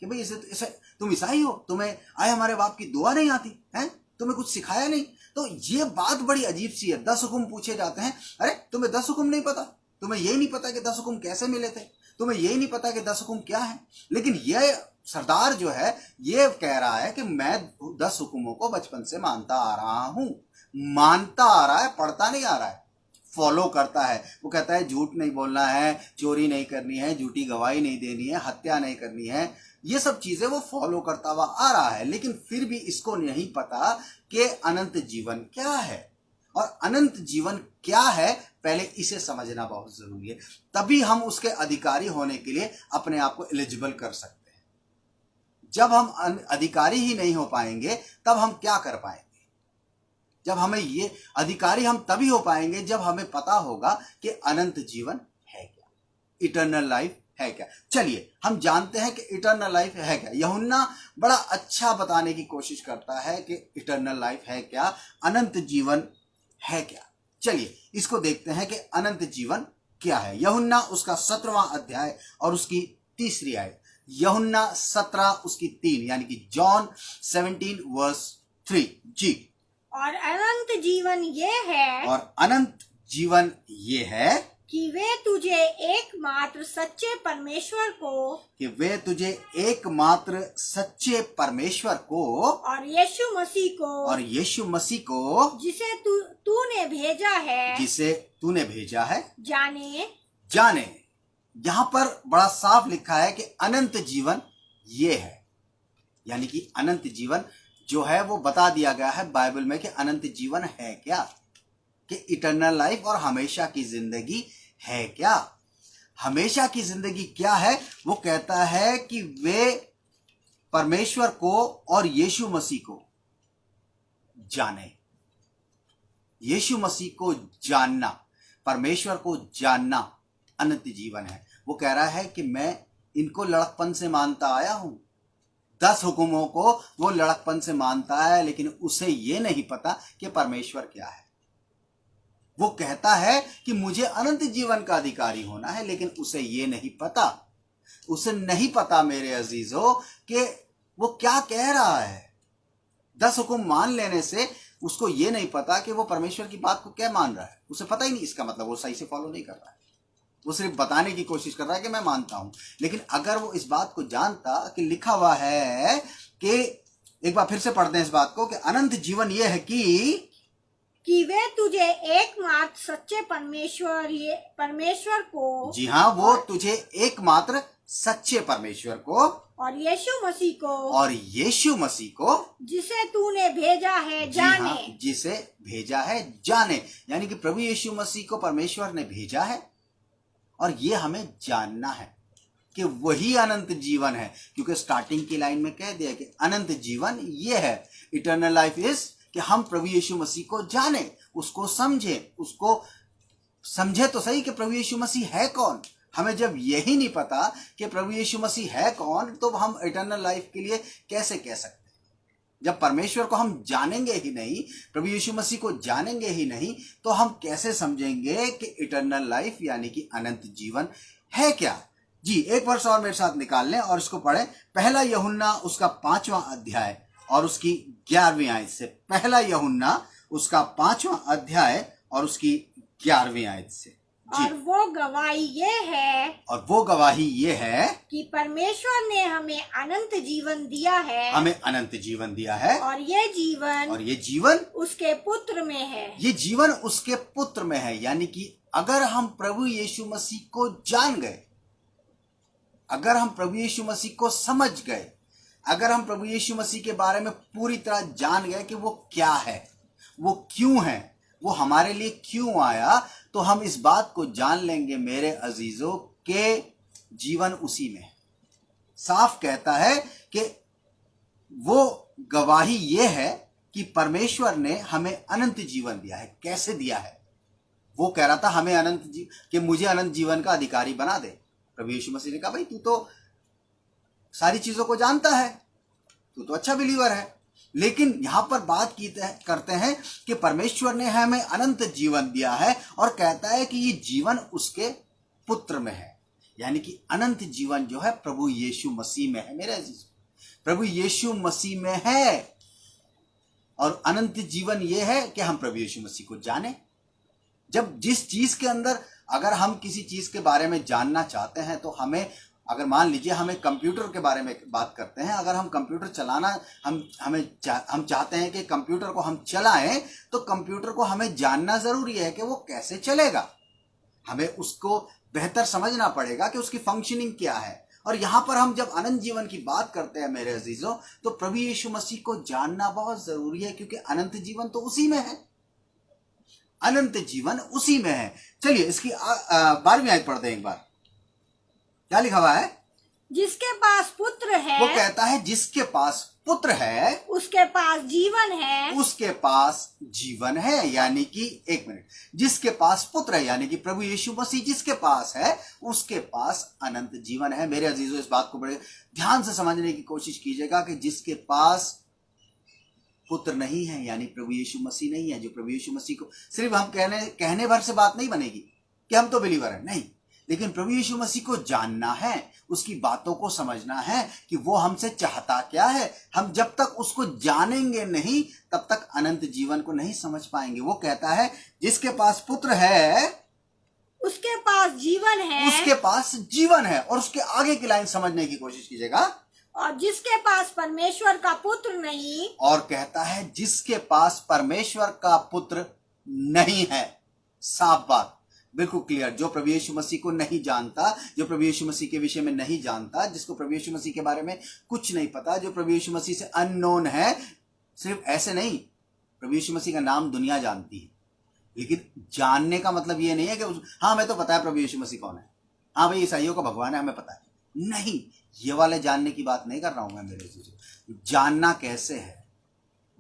S1: कि भाई इसे तुम ईसाई हो, तुम्हें आए हमारे बाप की दुआ नहीं आती है, तुम्हें कुछ सिखाया नहीं। तो ये बात बड़ी अजीब सी है। 10 हुक्म पूछे जाते हैं, अरे तुम्हें 10 हुक्म नहीं पता, तुम्हें यही नहीं पता कि 10 हुक्म कैसे मिले थे, तुम्हें यही नहीं पता कि 10 हुक्म क्या है। लेकिन यह सरदार जो है ये कह रहा है कि मैं 10 हुक्मों को बचपन से मानता आ रहा हूं, मानता आ रहा है, पढ़ता नहीं आ रहा है, फॉलो करता है। वो कहता है झूठ नहीं बोलना है, चोरी नहीं करनी है, झूठी गवाही नहीं देनी है, हत्या नहीं करनी है, ये सब चीजें वो फॉलो करता हुआ आ रहा है, लेकिन फिर भी इसको नहीं पता कि अनंत जीवन क्या है। और अनंत जीवन क्या है पहले इसे समझना बहुत जरूरी है, तभी हम उसके अधिकारी होने के लिए अपने आप को एलिजिबल कर सकते हैं। जब हम अधिकारी ही नहीं हो पाएंगे तब हम क्या कर पाएंगे। जब हमें ये अधिकारी हम तभी हो पाएंगे जब हमें पता होगा कि अनंत जीवन है क्या, इटर्नल लाइफ है क्या। चलिए हम जानते हैं कि इटर्नल लाइफ है क्या। यूहन्ना बड़ा अच्छा बताने की कोशिश करता है कि इटर्नल लाइफ है क्या, अनंत जीवन है क्या। चलिए इसको देखते हैं कि अनंत जीवन क्या है। यूहन्ना उसका 17वां अध्याय और उसकी 3री आयत, यूहन्ना 17 उसकी 3, यानी कि जॉन 17 वर्स 3 जी।
S2: और अनंत जीवन ये है,
S1: और अनंत जीवन ये है
S2: कि वे तुझे एकमात्र सच्चे परमेश्वर को,
S1: कि वे तुझे एकमात्र सच्चे परमेश्वर को
S2: और यीशु मसीह को,
S1: और यीशु मसीह को
S2: जिसे तूने भेजा है,
S1: जिसे तूने भेजा है
S2: जाने।
S1: यहां पर बड़ा साफ लिखा है कि अनंत जीवन ये है, यानी कि अनंत जीवन जो है वो बता दिया गया है बाइबल में कि अनंत जीवन है क्या, कि इटर्नल लाइफ और हमेशा की जिंदगी है क्या। हमेशा की जिंदगी क्या है? वो कहता है कि वे परमेश्वर को और यीशु मसीह को जाने। यीशु मसीह को जानना, परमेश्वर को जानना अनंत जीवन है। वो कह रहा है कि मैं इनको लड़कपन से मानता आया हूं, 10 हुक्मों को वो लड़कपन से मानता है, लेकिन उसे ये नहीं पता कि परमेश्वर क्या है। वो कहता है कि मुझे अनंत जीवन का अधिकारी होना है, लेकिन उसे ये नहीं पता, उसे नहीं पता मेरे अजीजों कि वो क्या कह रहा है। 10 हुक्म मान लेने से उसको ये नहीं पता कि वो परमेश्वर की बात को क्या मान रहा है। उसे पता ही नहीं, इसका मतलब वो सही से फॉलो नहीं कर रहा है। वो सिर्फ बताने की कोशिश कर रहा है कि मैं मानता हूं। लेकिन अगर वो इस बात को जानता कि लिखा हुआ है कि, एक बार फिर से पढ़ते हैं इस बात को, कि अनंत जीवन ये है कि
S2: वे तुझे एकमात्र सच्चे परमेश्वर को,
S1: जी हाँ, वो तुझे एकमात्र सच्चे परमेश्वर को
S2: और यीशु मसीह को जिसे तूने भेजा है जाने।
S1: हाँ, जिसे भेजा है जाने, यानी कि प्रभु यीशु मसीह को परमेश्वर ने भेजा है और ये हमें जानना है कि वही अनंत जीवन है। क्योंकि स्टार्टिंग की लाइन में कह दिया कि अनंत जीवन ये है, इटर्नल लाइफ इज, कि हम प्रभु यीशु मसीह को जाने, उसको समझे, उसको समझे तो सही कि प्रभु यीशु मसीह है कौन। हमें जब यही नहीं पता कि प्रभु यीशु मसीह है कौन, तो हम इटर्नल लाइफ के लिए कैसे कह सकते हैं? जब परमेश्वर को हम जानेंगे ही नहीं, प्रभु यीशु मसीह को जानेंगे ही नहीं, तो हम कैसे समझेंगे कि इटर्नल लाइफ यानी कि अनंत जीवन है क्या? जी, एक वर्ष और मेरे साथ निकाल लें और इसको पढ़ें। पहला यूहन्ना उसका 5वां अध्याय और उसकी 11वीं आयत से। पहला यूहन्ना उसका 5वां अध्याय और उसकी 11वीं आयत से।
S2: और वो गवाही ये है कि परमेश्वर ने हमें अनंत जीवन दिया है, और ये जीवन उसके पुत्र में है।
S1: ये जीवन उसके पुत्र में है, यानी कि अगर हम प्रभु यीशु मसीह को जान गए, अगर हम प्रभु यीशु मसीह को समझ गए, अगर हम प्रभु यीशु मसीह के बारे में पूरी तरह जान गए कि वो क्या है, वो क्यों है, वो हमारे लिए क्यों आया, तो हम इस बात को जान लेंगे मेरे अजीजों के जीवन उसी में है। साफ कहता है कि वो गवाही ये है कि परमेश्वर ने हमें अनंत जीवन दिया है। कैसे दिया है? वो कह रहा था हमें कि मुझे अनंत जीवन का अधिकारी बना दे। प्रभु यीशु मसीह ने कहा, भाई तू तो सारी चीजों को जानता है, तू तो अच्छा बिलीवर है, लेकिन यहां पर बात करते हैं कि परमेश्वर ने हमें अनंत जीवन दिया है और कहता है कि ये जीवन उसके पुत्र में है, यानी कि अनंत जीवन जो है प्रभु यीशु मसीह में है। मेरे अजीज, प्रभु यीशु मसीह में है, और अनंत जीवन ये है कि हम प्रभु यीशु मसीह को जाने। जब जिस चीज के अंदर, अगर हम किसी चीज के बारे में जानना चाहते हैं, तो हमें, अगर मान लीजिए हमें कंप्यूटर के बारे में बात करते हैं, अगर हम कंप्यूटर चलाना, हम चाहते हैं कि कंप्यूटर को हम चलाएं, तो कंप्यूटर को हमें जानना जरूरी है कि वो कैसे चलेगा। हमें उसको बेहतर समझना पड़ेगा कि उसकी फंक्शनिंग क्या है। और यहां पर हम जब अनंत जीवन की बात करते हैं मेरे अजीजों, तो प्रभु यीशु मसीह को जानना बहुत जरूरी है, क्योंकि अनंत जीवन तो उसी में है, अनंत जीवन उसी में है। चलिए इसकी 12वीं आयत पढ़ते हैं एक बार। क्या लिखा हुआ है?
S2: जिसके पास पुत्र है,
S1: वो कहता है जिसके पास पुत्र है
S2: उसके पास जीवन है,
S1: उसके पास जीवन है। यानी कि, एक मिनट, जिसके पास पुत्र है यानी कि प्रभु यीशु मसीह जिसके पास है, उसके पास अनंत जीवन है। मेरे अजीजों, इस बात को बड़े ध्यान से समझने की कोशिश कीजिएगा कि जिसके पास पुत्र नहीं है, यानी प्रभु यीशु मसीह नहीं है, जो प्रभु यीशु मसीह को सिर्फ हम कहने भर से बात नहीं बनेगी कि हम तो बिलीवर है, नहीं, लेकिन प्रभु यीशु मसीह को जानना है, उसकी बातों को समझना है कि वो हमसे चाहता क्या है। हम जब तक उसको जानेंगे नहीं, तब तक अनंत जीवन को नहीं समझ पाएंगे। वो कहता है जिसके पास पुत्र है
S2: उसके पास जीवन है,
S1: उसके पास जीवन है। और उसके आगे की लाइन समझने की कोशिश कीजिएगा।
S2: और जिसके पास परमेश्वर का पुत्र नहीं,
S1: और कहता है जिसके पास परमेश्वर का पुत्र नहीं है। साफ बात, बिल्कुल क्लियर। जो प्रभु यीशु मसीह को नहीं जानता, जो प्रभु यीशु मसीह के विषय में नहीं जानता, जिसको प्रभु यीशु मसीह के बारे में कुछ नहीं पता, जो प्रभु यीशु मसीह से अननोन है, सिर्फ ऐसे नहीं, प्रभु यीशु मसीह का नाम दुनिया जानती है, लेकिन जानने का मतलब ये नहीं है कि हाँ हमें तो पता है प्रभु यीशु मसीह कौन है, हाँ भाई ईसाइयों का भगवान है हमें पता है, नहीं, ये वाले जानने की बात नहीं कर रहा हूं मैं मेरे चीजों। जानना कैसे है?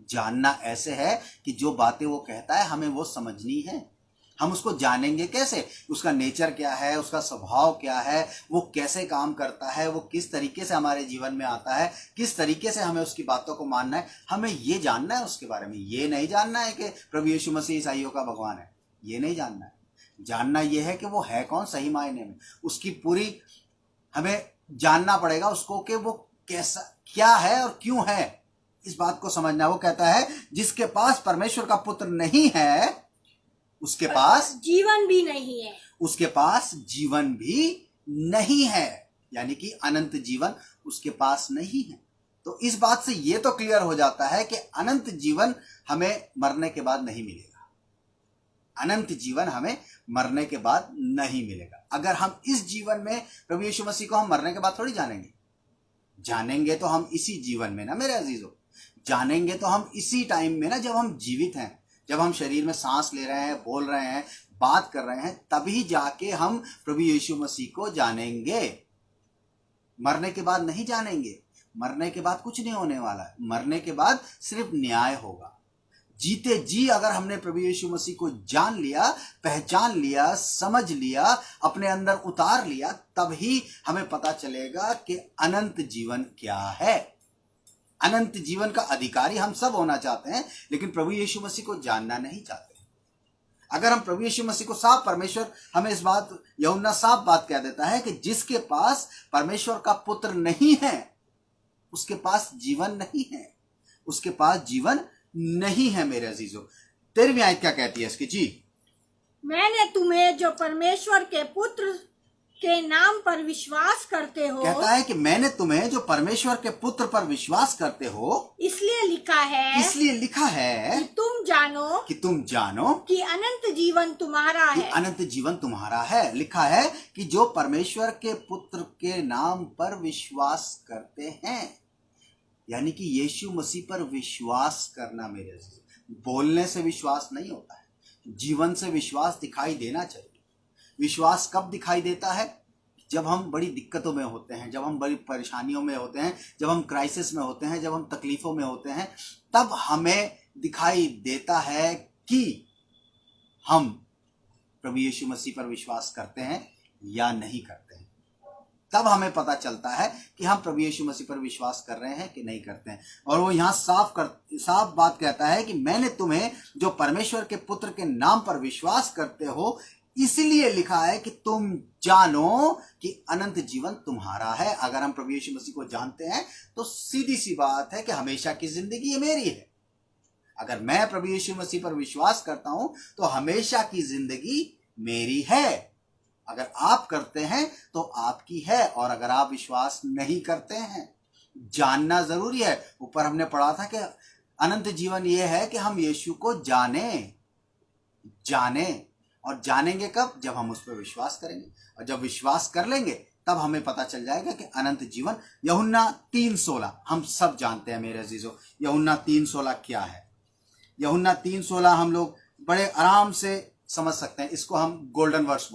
S1: जानना ऐसे है कि जो बातें वो कहता है हमें वो समझनी है। हम उसको जानेंगे कैसे? उसका नेचर क्या है, उसका स्वभाव क्या है, वो कैसे काम करता है, वो किस तरीके से हमारे जीवन में आता है, किस तरीके से हमें उसकी बातों को मानना है, हमें ये जानना है उसके बारे में। ये नहीं जानना है कि प्रभु यीशु मसीह ईसाइयों का भगवान है, ये नहीं जानना है। जानना ये है कि वो है कौन सही मायने में, उसकी पूरी हमें जानना पड़ेगा उसको कि वो कैसा क्या है और क्यों है, इस बात को समझना। वो कहता है जिसके पास परमेश्वर का पुत्र नहीं है उसके पास
S2: जीवन भी नहीं है,
S1: उसके पास जीवन भी नहीं है, यानी कि अनंत जीवन उसके पास नहीं है। तो इस बात से ये तो क्लियर हो जाता है कि अनंत जीवन हमें मरने के बाद नहीं मिलेगा। अनंत जीवन हमें मरने के बाद नहीं मिलेगा। अगर हम इस जीवन में प्रभु यीशु मसीह को हम मरने के बाद थोड़ी जानेंगे, जानेंगे तो हम इसी जीवन में ना मेरे अजीजों, जानेंगे तो हम इसी टाइम में ना, जब हम जीवित हैं, जब हम शरीर में सांस ले रहे हैं, बोल रहे हैं, बात कर रहे हैं, तभी जाके हम प्रभु यीशु मसीह को जानेंगे। मरने के बाद नहीं जानेंगे। मरने के बाद कुछ नहीं होने वाला है। मरने के बाद सिर्फ न्याय होगा। जीते जी अगर हमने प्रभु यीशु मसीह को जान लिया, पहचान लिया, समझ लिया, अपने अंदर उतार लिया, तभी हमें पता चलेगा कि अनंत जीवन क्या है। अनंत जीवन का अधिकारी हम सब होना चाहते हैं, लेकिन प्रभु यीशु मसीह को जानना नहीं चाहते। अगर हम प्रभु यीशु मसीह को साफ, परमेश्वर हमें इस बात, यूहन्ना साफ बात कह देता है कि जिसके पास परमेश्वर का पुत्र नहीं है उसके पास जीवन नहीं है, उसके पास जीवन नहीं है। मेरे अजीजों, 13वीं आयत क्या कहती है इसकी? जी,
S2: मैंने तुम्हें जो परमेश्वर के पुत्र के नाम पर विश्वास करते हो,
S1: कहता है कि मैंने तुम्हें जो परमेश्वर के पुत्र पर विश्वास करते हो
S2: इसलिए लिखा है,
S1: इसलिए लिखा है
S2: कि तुम जानो कि अनंत जीवन तुम्हारा
S1: कि
S2: है।
S1: अनंत जीवन तुम्हारा है। लिखा है कि जो परमेश्वर के पुत्र के नाम पर विश्वास करते हैं, यानी कि यीशु मसीह पर विश्वास करना। मेरे अजीज, बोलने से विश्वास नहीं होता है, जीवन से विश्वास दिखाई देना चाहिए। विश्वास कब दिखाई देता है? जब हम बड़ी दिक्कतों में होते हैं, जब हम बड़ी परेशानियों में होते हैं, जब हम क्राइसिस में होते हैं, जब हम तकलीफों में होते हैं, तब हमें दिखाई देता है कि हम प्रभु यीशु मसीह पर विश्वास करते हैं या नहीं करते हैं। तब हमें पता चलता है कि हम प्रभु यीशु मसीह पर विश्वास कर रहे हैं कि नहीं करते हैं। और वो यहाँ साफ बात कहता है कि मैंने तुम्हें जो परमेश्वर के पुत्र के नाम पर विश्वास करते हो इसलिए लिखा है कि तुम जानो कि अनंत जीवन तुम्हारा है। अगर हम प्रभु यीशु मसीह को जानते हैं तो सीधी सी बात है कि हमेशा की जिंदगी ये मेरी है। अगर मैं प्रभु यीशु मसीह पर विश्वास करता हूं तो हमेशा की जिंदगी मेरी है। अगर आप करते हैं तो आपकी है, और अगर आप विश्वास नहीं करते हैं, जानना जरूरी है। ऊपर हमने पढ़ा था कि अनंत जीवन यह है कि हम यीशु को जाने, और जानेंगे कब? जब हम उस पर विश्वास करेंगे। और जब विश्वास कर लेंगे तब हमें पता चल जाएगा कि अनंत जीवन। यूहन्ना 3:16 हम सब जानते हैं मेरे अजीजों। यूहन्ना 3:16 क्या है? यूहन्ना 3:16 हम लोग बड़े आराम से समझ सकते हैं। इसको हम गोल्डन वर्स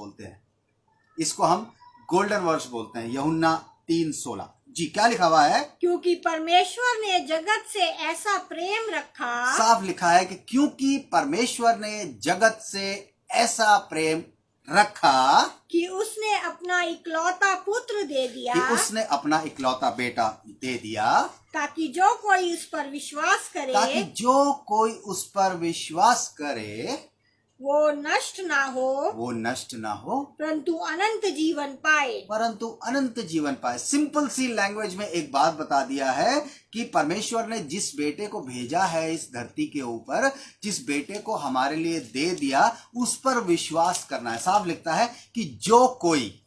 S1: बोलते हैं, यूहन्ना 3:16। जी, क्या लिखा हुआ है?
S2: क्योंकि परमेश्वर ने जगत से ऐसा प्रेम रखा।
S1: साफ लिखा है कि क्योंकि परमेश्वर ने जगत से ऐसा प्रेम रखा
S2: कि उसने अपना इकलौता पुत्र दे दिया,
S1: कि उसने अपना इकलौता बेटा दे दिया,
S2: ताकि जो कोई उस पर विश्वास करे वो नष्ट ना हो परंतु अनंत जीवन पाए। सिंपल सी लैंग्वेज में एक बात बता दिया है कि परमेश्वर ने जिस बेटे को भेजा है इस धरती के ऊपर, जिस बेटे को हमारे लिए दे दिया, उस पर विश्वास करना है। साफ लिखता है कि जो कोई,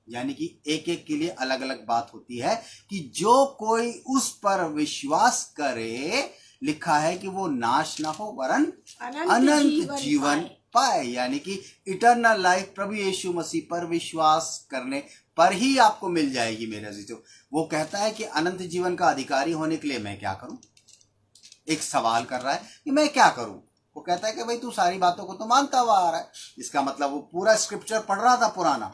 S2: यानी कि एक एक के लिए अलग अलग बात होती है, कि जो कोई उस पर विश्वास करे, लिखा है कि वो नाश ना हो वरन अनंत जीवन पाए। यानी कि इटर्नल लाइफ प्रभु यीशु मसीह पर विश्वास करने पर ही आपको मिल जाएगी मेरे अजीजों। वो कहता है कि अनंत जीवन का अधिकारी होने के लिए मैं क्या करूं?
S1: एक सवाल कर रहा है कि मैं क्या करूं। वो कहता है कि भाई तू सारी बातों को तो मानता हुआ आ रहा है। इसका मतलब वो पूरा स्क्रिप्चर पढ़ रहा था पुराना,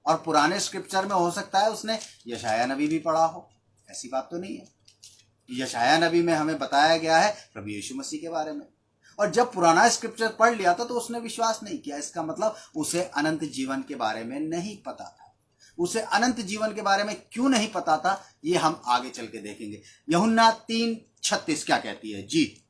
S1: और पुराने स्क्रिप्चर में हो सकता है उसने यशाया नबी भी पढ़ा हो। ऐसी बात तो नहीं है। यशाया नबी में हमें बताया गया है प्रभु यीशु मसीह के बारे में, और जब पुराना स्क्रिप्चर पढ़ लिया था तो उसने विश्वास नहीं किया। इसका मतलब उसे अनंत जीवन के बारे में नहीं पता था। उसे अनंत जीवन के बारे में क्यों नहीं पता था, ये हम आगे चल के देखेंगे। यूहन्ना 3:36 क्या कहती है जी?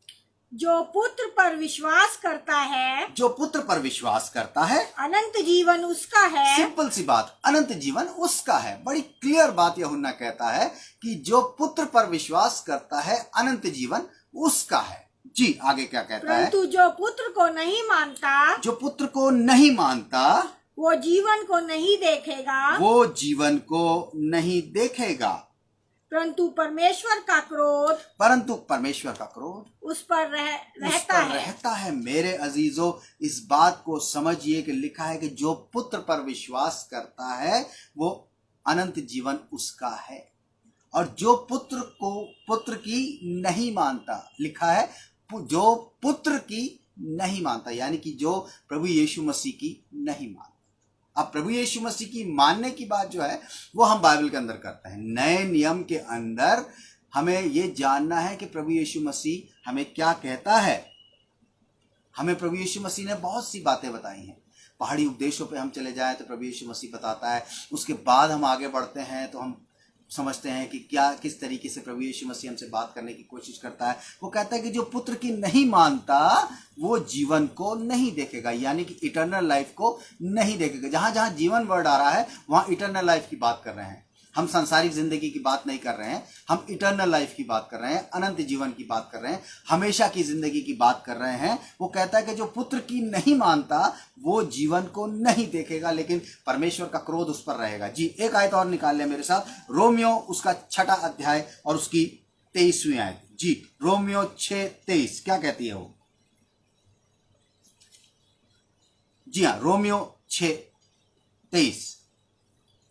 S2: जो पुत्र पर विश्वास करता है,
S1: जो पुत्र पर विश्वास करता है,
S2: अनंत जीवन उसका है।
S1: सिंपल सी बात, अनंत जीवन उसका है। बड़ी क्लियर बात यूहन्ना कहता है कि जो पुत्र पर विश्वास करता है, अनंत जीवन उसका है। जी आगे क्या कहता है?
S2: परंतु जो पुत्र को नहीं मानता,
S1: जो पुत्र को नहीं मानता,
S2: वो जीवन को नहीं देखेगा,
S1: वो जीवन को नहीं देखेगा,
S2: परंतु परमेश्वर का क्रोध
S1: उस
S2: उस पर रहता है।
S1: रहता है। मेरे अजीजों, इस बात को समझिए कि लिखा है कि जो पुत्र पर विश्वास करता है वो अनंत जीवन उसका है, और जो पुत्र की नहीं मानता, लिखा है जो पुत्र की नहीं मानता, यानी कि जो प्रभु यीशु मसीह की नहीं मानता। अब प्रभु यीशु मसीह की मानने की बात जो है वो हम बाइबल के अंदर करते हैं। नए नियम के अंदर हमें ये जानना है कि प्रभु यीशु मसीह हमें क्या कहता है। हमें प्रभु यीशु मसीह ने बहुत सी बातें बताई हैं। पहाड़ी उपदेशों पे हम चले जाएं तो प्रभु यीशु मसीह बताता है। उसके बाद हम आगे बढ़ते हैं तो हम समझते हैं कि क्या किस तरीके से प्रभु यीशु मसीह हमसे बात करने की कोशिश करता है। वो कहता है कि जो पुत्र की नहीं मानता वो जीवन को नहीं देखेगा, यानी कि इटर्नल लाइफ को नहीं देखेगा। जहां जहां जीवन वर्ड आ रहा है वहां इटर्नल लाइफ की बात कर रहे हैं। हम सांसारिक जिंदगी की बात नहीं कर रहे हैं, हम इटर्नल लाइफ की बात कर रहे हैं, अनंत जीवन की बात कर रहे हैं, हमेशा की जिंदगी की बात कर रहे हैं। वो कहता है कि जो पुत्र की नहीं मानता वो जीवन को नहीं देखेगा, लेकिन परमेश्वर का क्रोध उस पर रहेगा। जी एक आयत और निकाल लें मेरे साथ, रोमियो उसका 6वां अध्याय और उसकी 23वीं आयत। जी रोमियो 6:23 क्या कहती है वो? जी हाँ, रोमियो 6:23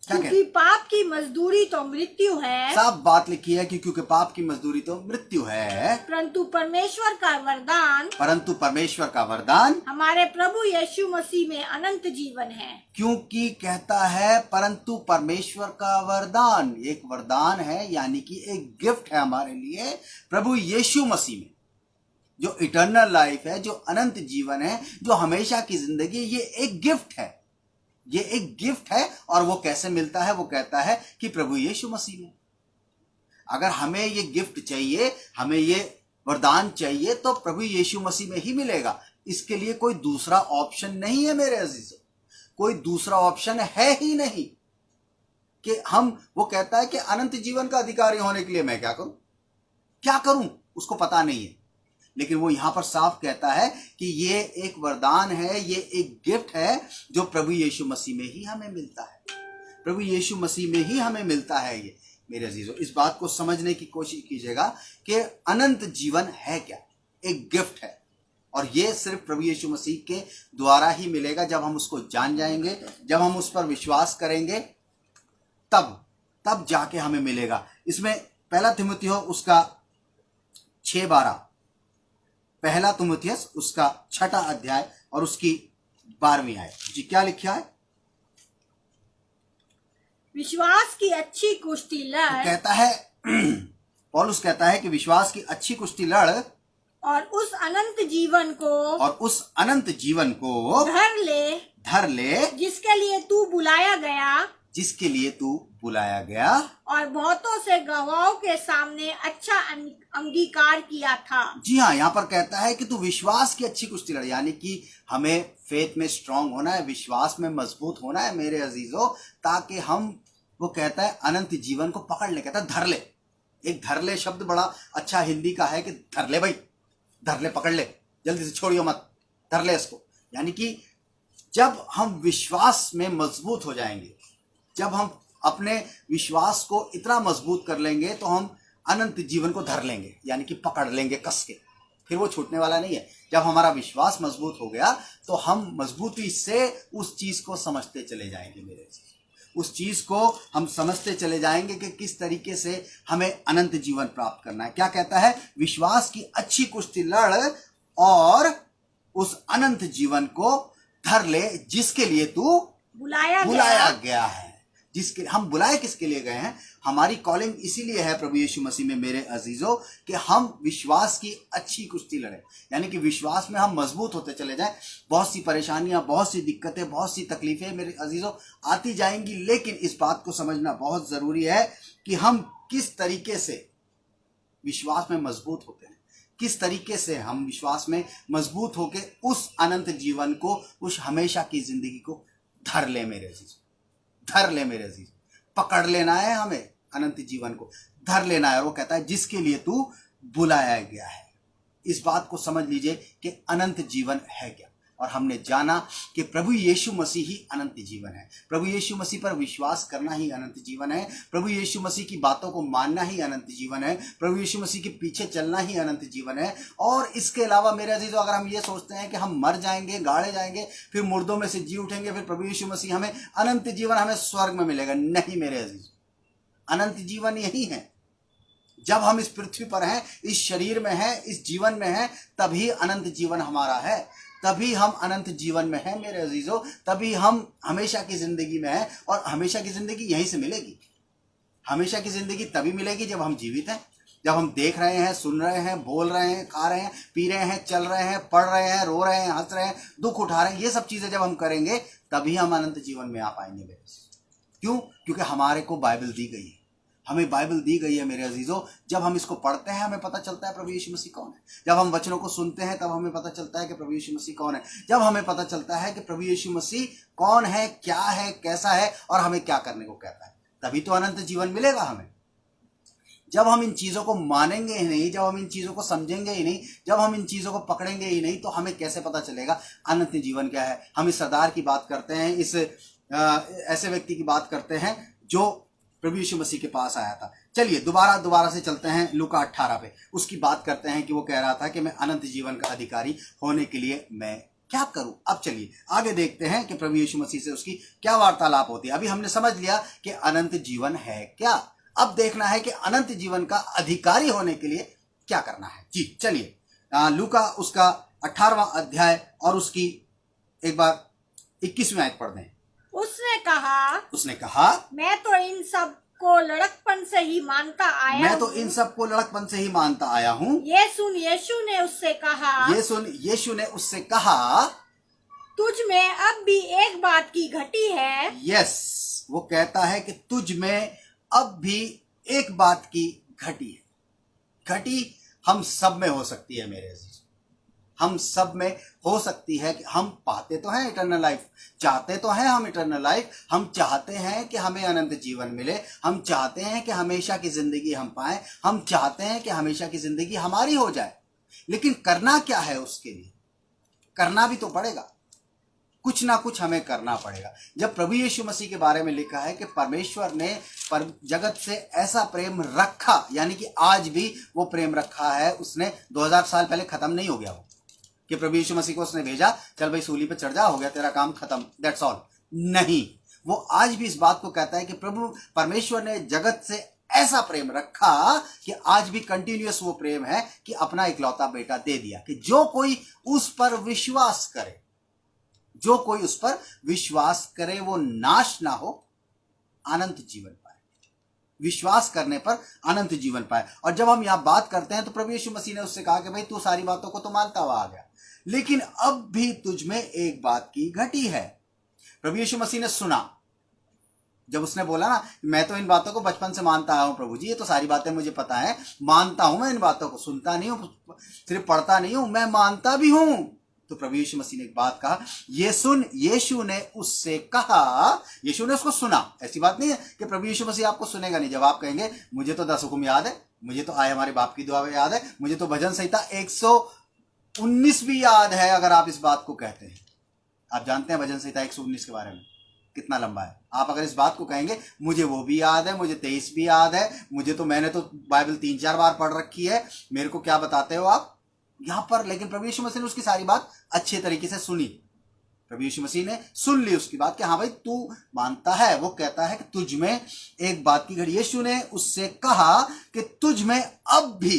S2: क्योंकि पाप की मजदूरी तो मृत्यु है।
S1: साफ बात लिखी है कि क्योंकि पाप की मजदूरी तो मृत्यु है,
S2: परंतु परमेश्वर का वरदान हमारे प्रभु यीशु मसीह में अनंत जीवन है।
S1: क्योंकि कहता है परंतु परमेश्वर का वरदान, एक वरदान है, यानी कि एक गिफ्ट है हमारे लिए प्रभु यीशु मसीह में, जो इटर्नल लाइफ है, जो अनंत जीवन है, जो हमेशा की जिंदगी, ये एक गिफ्ट है। ये एक गिफ्ट है। और वो कैसे मिलता है? वो कहता है कि प्रभु यीशु मसीह में। अगर हमें ये गिफ्ट चाहिए, हमें ये वरदान चाहिए, तो प्रभु यीशु मसीह में ही मिलेगा। इसके लिए कोई दूसरा ऑप्शन नहीं है मेरे अजीजों, कोई दूसरा ऑप्शन है ही नहीं कि हम, वो कहता है कि अनंत जीवन का अधिकारी होने के लिए मैं क्या करूं उसको पता नहीं है। लेकिन वो यहां पर साफ कहता है कि ये एक वरदान है, ये एक गिफ्ट है जो प्रभु यीशु मसीह में ही हमें मिलता है। प्रभु यीशु मसीह में ही हमें मिलता है ये। मेरे अजीजों, इस बात को समझने की कोशिश कीजिएगा कि अनंत जीवन है क्या, एक गिफ्ट है, और ये सिर्फ प्रभु यीशु मसीह के द्वारा ही मिलेगा। जब हम उसको जान जाएंगे, जब हम उस पर विश्वास करेंगे, तब जाके हमें मिलेगा। इसमें 1 तीमुथियुस उसका 6:12, 1 तीमुथियुस उसका 6वां अध्याय और उसकी 12वीं आयत। जी क्या लिखा है?
S2: विश्वास की अच्छी कुश्ती लड़,
S1: तो कहता है पौलुस कहता है कि विश्वास की अच्छी कुश्ती लड़
S2: और उस अनंत जीवन को धर ले जिसके लिए तू बुलाया गया और बहुतों से गवाहों के सामने अच्छा अंगीकार किया था। जी हाँ,
S1: यहाँ पर कहता है कि तू विश्वास की अच्छी कुश्ती लड़, यानी कि हमें फेथ में स्ट्रांग होना है, विश्वास में मजबूत होना है मेरे अजीजों, ताकि हम, वो कहता है अनंत जीवन को पकड़ ले। कहता है धर ले। एक धर ले शब्द बड़ा अच्छा हिंदी का है कि धर ले भाई, धर ले, पकड़ ले, जल्दी से छोड़ियो मत, धर ले इसको। यानी कि जब हम विश्वास में मजबूत हो जाएंगे, जब हम अपने विश्वास को इतना मजबूत कर लेंगे, तो हम अनंत जीवन को धर लेंगे, यानी कि पकड़ लेंगे कस के, फिर वो छूटने वाला नहीं है। जब हमारा विश्वास मजबूत हो गया तो हम मजबूती से उस चीज को समझते चले जाएंगे मेरे। उस चीज को हम समझते चले जाएंगे कि किस तरीके से हमें अनंत जीवन प्राप्त करना है। क्या कहता है? विश्वास की अच्छी कुश्ती लड़ और उस अनंत जीवन को धर ले जिसके लिए तू बुलाया गया है। जिसके हम बुलाए किसके लिए गए हैं? हमारी कॉलिंग इसीलिए है प्रभु यीशु मसीह में मेरे अजीजों कि हम विश्वास की अच्छी कुश्ती लड़े, यानी कि विश्वास में हम मजबूत होते चले जाएं। बहुत सी परेशानियां, बहुत सी दिक्कतें, बहुत सी तकलीफें मेरे अजीजों आती जाएंगी, लेकिन इस बात को समझना बहुत जरूरी है कि हम किस तरीके से विश्वास में मजबूत होते हैं, किस तरीके से हम विश्वास में मजबूत होकर उस अनंत जीवन को, उस हमेशा की जिंदगी को धर ले मेरे अजीज, धर ले मेरे अजीज। पकड़ लेना है हमें, अनंत जीवन को धर लेना है। और वो कहता है जिसके लिए तू बुलाया गया है। इस बात को समझ लीजिए कि अनंत जीवन है क्या। और हमने जाना कि प्रभु यीशु मसीह ही अनंत जीवन है। प्रभु यीशु मसीह पर विश्वास करना ही अनंत जीवन है। प्रभु यीशु मसीह की बातों को मानना ही अनंत जीवन है। प्रभु यीशु मसीह के पीछे चलना ही अनंत जीवन है। और इसके अलावा मेरे अजीजों, अगर हम ये सोचते हैं कि हम मर जाएंगे, गाड़े जाएंगे, फिर मुर्दों में से जी उठेंगे, फिर प्रभु यीशु मसीह हमें अनंत जीवन हमें स्वर्ग में मिलेगा, नहीं मेरे अजीज। अनंत जीवन यही है। जब हम इस पृथ्वी पर हैं, इस शरीर में हैं, इस जीवन में हैं, तभी अनंत जीवन हमारा है, तभी हम अनंत जीवन में हैं मेरे अजीजों, तभी हम हमेशा की जिंदगी में हैं। और हमेशा की जिंदगी यहीं से मिलेगी। हमेशा की जिंदगी तभी मिलेगी जब हम जीवित हैं, जब हम देख रहे हैं, सुन रहे हैं, बोल रहे हैं, खा रहे हैं, पी रहे हैं, चल रहे हैं, पढ़ रहे हैं, रो रहे हैं, हंस रहे हैं, दुख उठा रहे हैं। ये सब चीजें जब हम करेंगे तभी हम अनंत जीवन में आ पाएंगे मेरे। क्यों? क्योंकि हमारे को बाइबल दी गई है, हमें बाइबल दी गई है मेरे अजीजों। जब हम इसको पढ़ते हैं हमें पता चलता है प्रभु यीशु मसीह कौन है। जब हम वचनों को सुनते हैं तब हमें पता चलता है कि प्रभु यीशु मसीह कौन है। जब हमें पता चलता है कि प्रभु यीशु मसीह कौन है, क्या है, कैसा है और हमें क्या करने को कहता है, तभी तो अनंत जीवन मिलेगा हमें। जब हम इन चीजों को मानेंगे ही नहीं, जब हम इन चीजों को समझेंगे ही नहीं, जब हम इन चीजों को पकड़ेंगे ही नहीं, तो हमें कैसे पता चलेगा अनंत जीवन क्या है। हम इस सरदार की बात करते हैं, इस ऐसे व्यक्ति की बात करते हैं जो प्रभु यीशु मसीह के पास आया था। चलिए दोबारा से चलते हैं लूका 18 पे। उसकी बात करते हैं कि वो कह रहा था कि मैं अनंत जीवन का अधिकारी होने के लिए मैं क्या करूं। अब चलिए आगे देखते हैं कि प्रभु यीशु मसीह से उसकी क्या वार्तालाप होती है। अभी हमने समझ लिया कि अनंत जीवन है क्या। अब देखना है कि अनंत जीवन का अधिकारी होने के लिए क्या करना है। जी चलिए लूका उसका 18वां अध्याय और उसकी एक बार 21वीं आयत पढ़ दें।
S2: उसने कहा मैं तो इन सब को लड़कपन से ही मानता आया हूँ। ये सुन यीशु ने उससे कहा तुझ में अब भी एक बात की घटी है।
S1: यस, वो कहता है कि तुझ में अब भी एक बात की घटी है। घटी हम सब में हो सकती है मेरे अजीज, हम सब में हो सकती है कि हम पाते तो हैं इटर्नल लाइफ, चाहते तो हैं हम इटर्नल लाइफ, हम चाहते हैं कि हमें अनंत जीवन मिले, हम चाहते हैं कि हमेशा की जिंदगी हम पाएं, हम चाहते हैं कि हमेशा की जिंदगी हमारी हो जाए। लेकिन करना क्या है उसके लिए? करना भी तो पड़ेगा, कुछ ना कुछ हमें करना पड़ेगा। जब प्रभु यीशु मसीह के बारे में लिखा है कि परमेश्वर ने जगत से ऐसा प्रेम रखा, यानी कि आज भी वो प्रेम रखा है उसने। 2000 साल पहले खत्म नहीं हो गया वो कि प्रभु यीशु मसीह को उसने भेजा, चल भाई सूली पे चढ़ जा, हो गया तेरा काम खत्म, दैट्स ऑल। नहीं, वो आज भी इस बात को कहता है कि प्रभु परमेश्वर ने जगत से ऐसा प्रेम रखा कि आज भी कंटिन्यूअस वो प्रेम है कि अपना इकलौता बेटा दे दिया कि जो कोई उस पर विश्वास करे, जो कोई उस पर विश्वास करे वो नाश ना हो, अनंत जीवन पाए। विश्वास करने पर अनंत जीवन पाए। और जब हम यहां बात करते हैं तो प्रभु यीशु मसीह ने उससे कहा कि भाई तू सारी बातों को तो मानता हुआ आ गया, लेकिन अब भी तुझ में एक बात की घटी है। प्रभु यीशु मसीह ने सुना, जब उसने बोला ना मैं तो इन बातों को बचपन से मानता आया हूं प्रभु जी, ये तो सारी बातें मुझे पता है, मानता हूं मैं इन बातों को, सुनता नहीं हूं, सिर्फ पढ़ता नहीं हूं, मैं मानता भी हूं। तो प्रभु यीशु मसीह ने एक बात कहा, ये सुन यीशु ने उससे कहा। यीशु ने उसको सुना। ऐसी बात नहीं है कि प्रभु यीशु मसीह आपको सुनेगा नहीं। जब आप कहेंगे मुझे तो 10 हुक्म याद है, मुझे तो आए हमारे बाप की दुआ याद है, मुझे तो भजन संहिता 119 भी याद है, अगर आप इस बात को कहते हैं। आप जानते हैं भजन संहिता 119 के बारे में कितना लंबा है। आप अगर इस बात को कहेंगे मुझे वो भी याद है, मुझे 23 भी याद है, मुझे तो मैंने तो बाइबल 3-4 बार पढ़ रखी है, मेरे को क्या बताते हो आप यहां पर। लेकिन प्रभु यीशु मसीह ने उसकी सारी बात अच्छे तरीके से सुनी। प्रभु यीशु मसीह ने सुन ली उसकी बात कि हाँ भाई तू मानता है। वो कहता है कि तुझ में एक बात की घड़ी। यीशु ने उससे कहा कि तुझ में अब भी,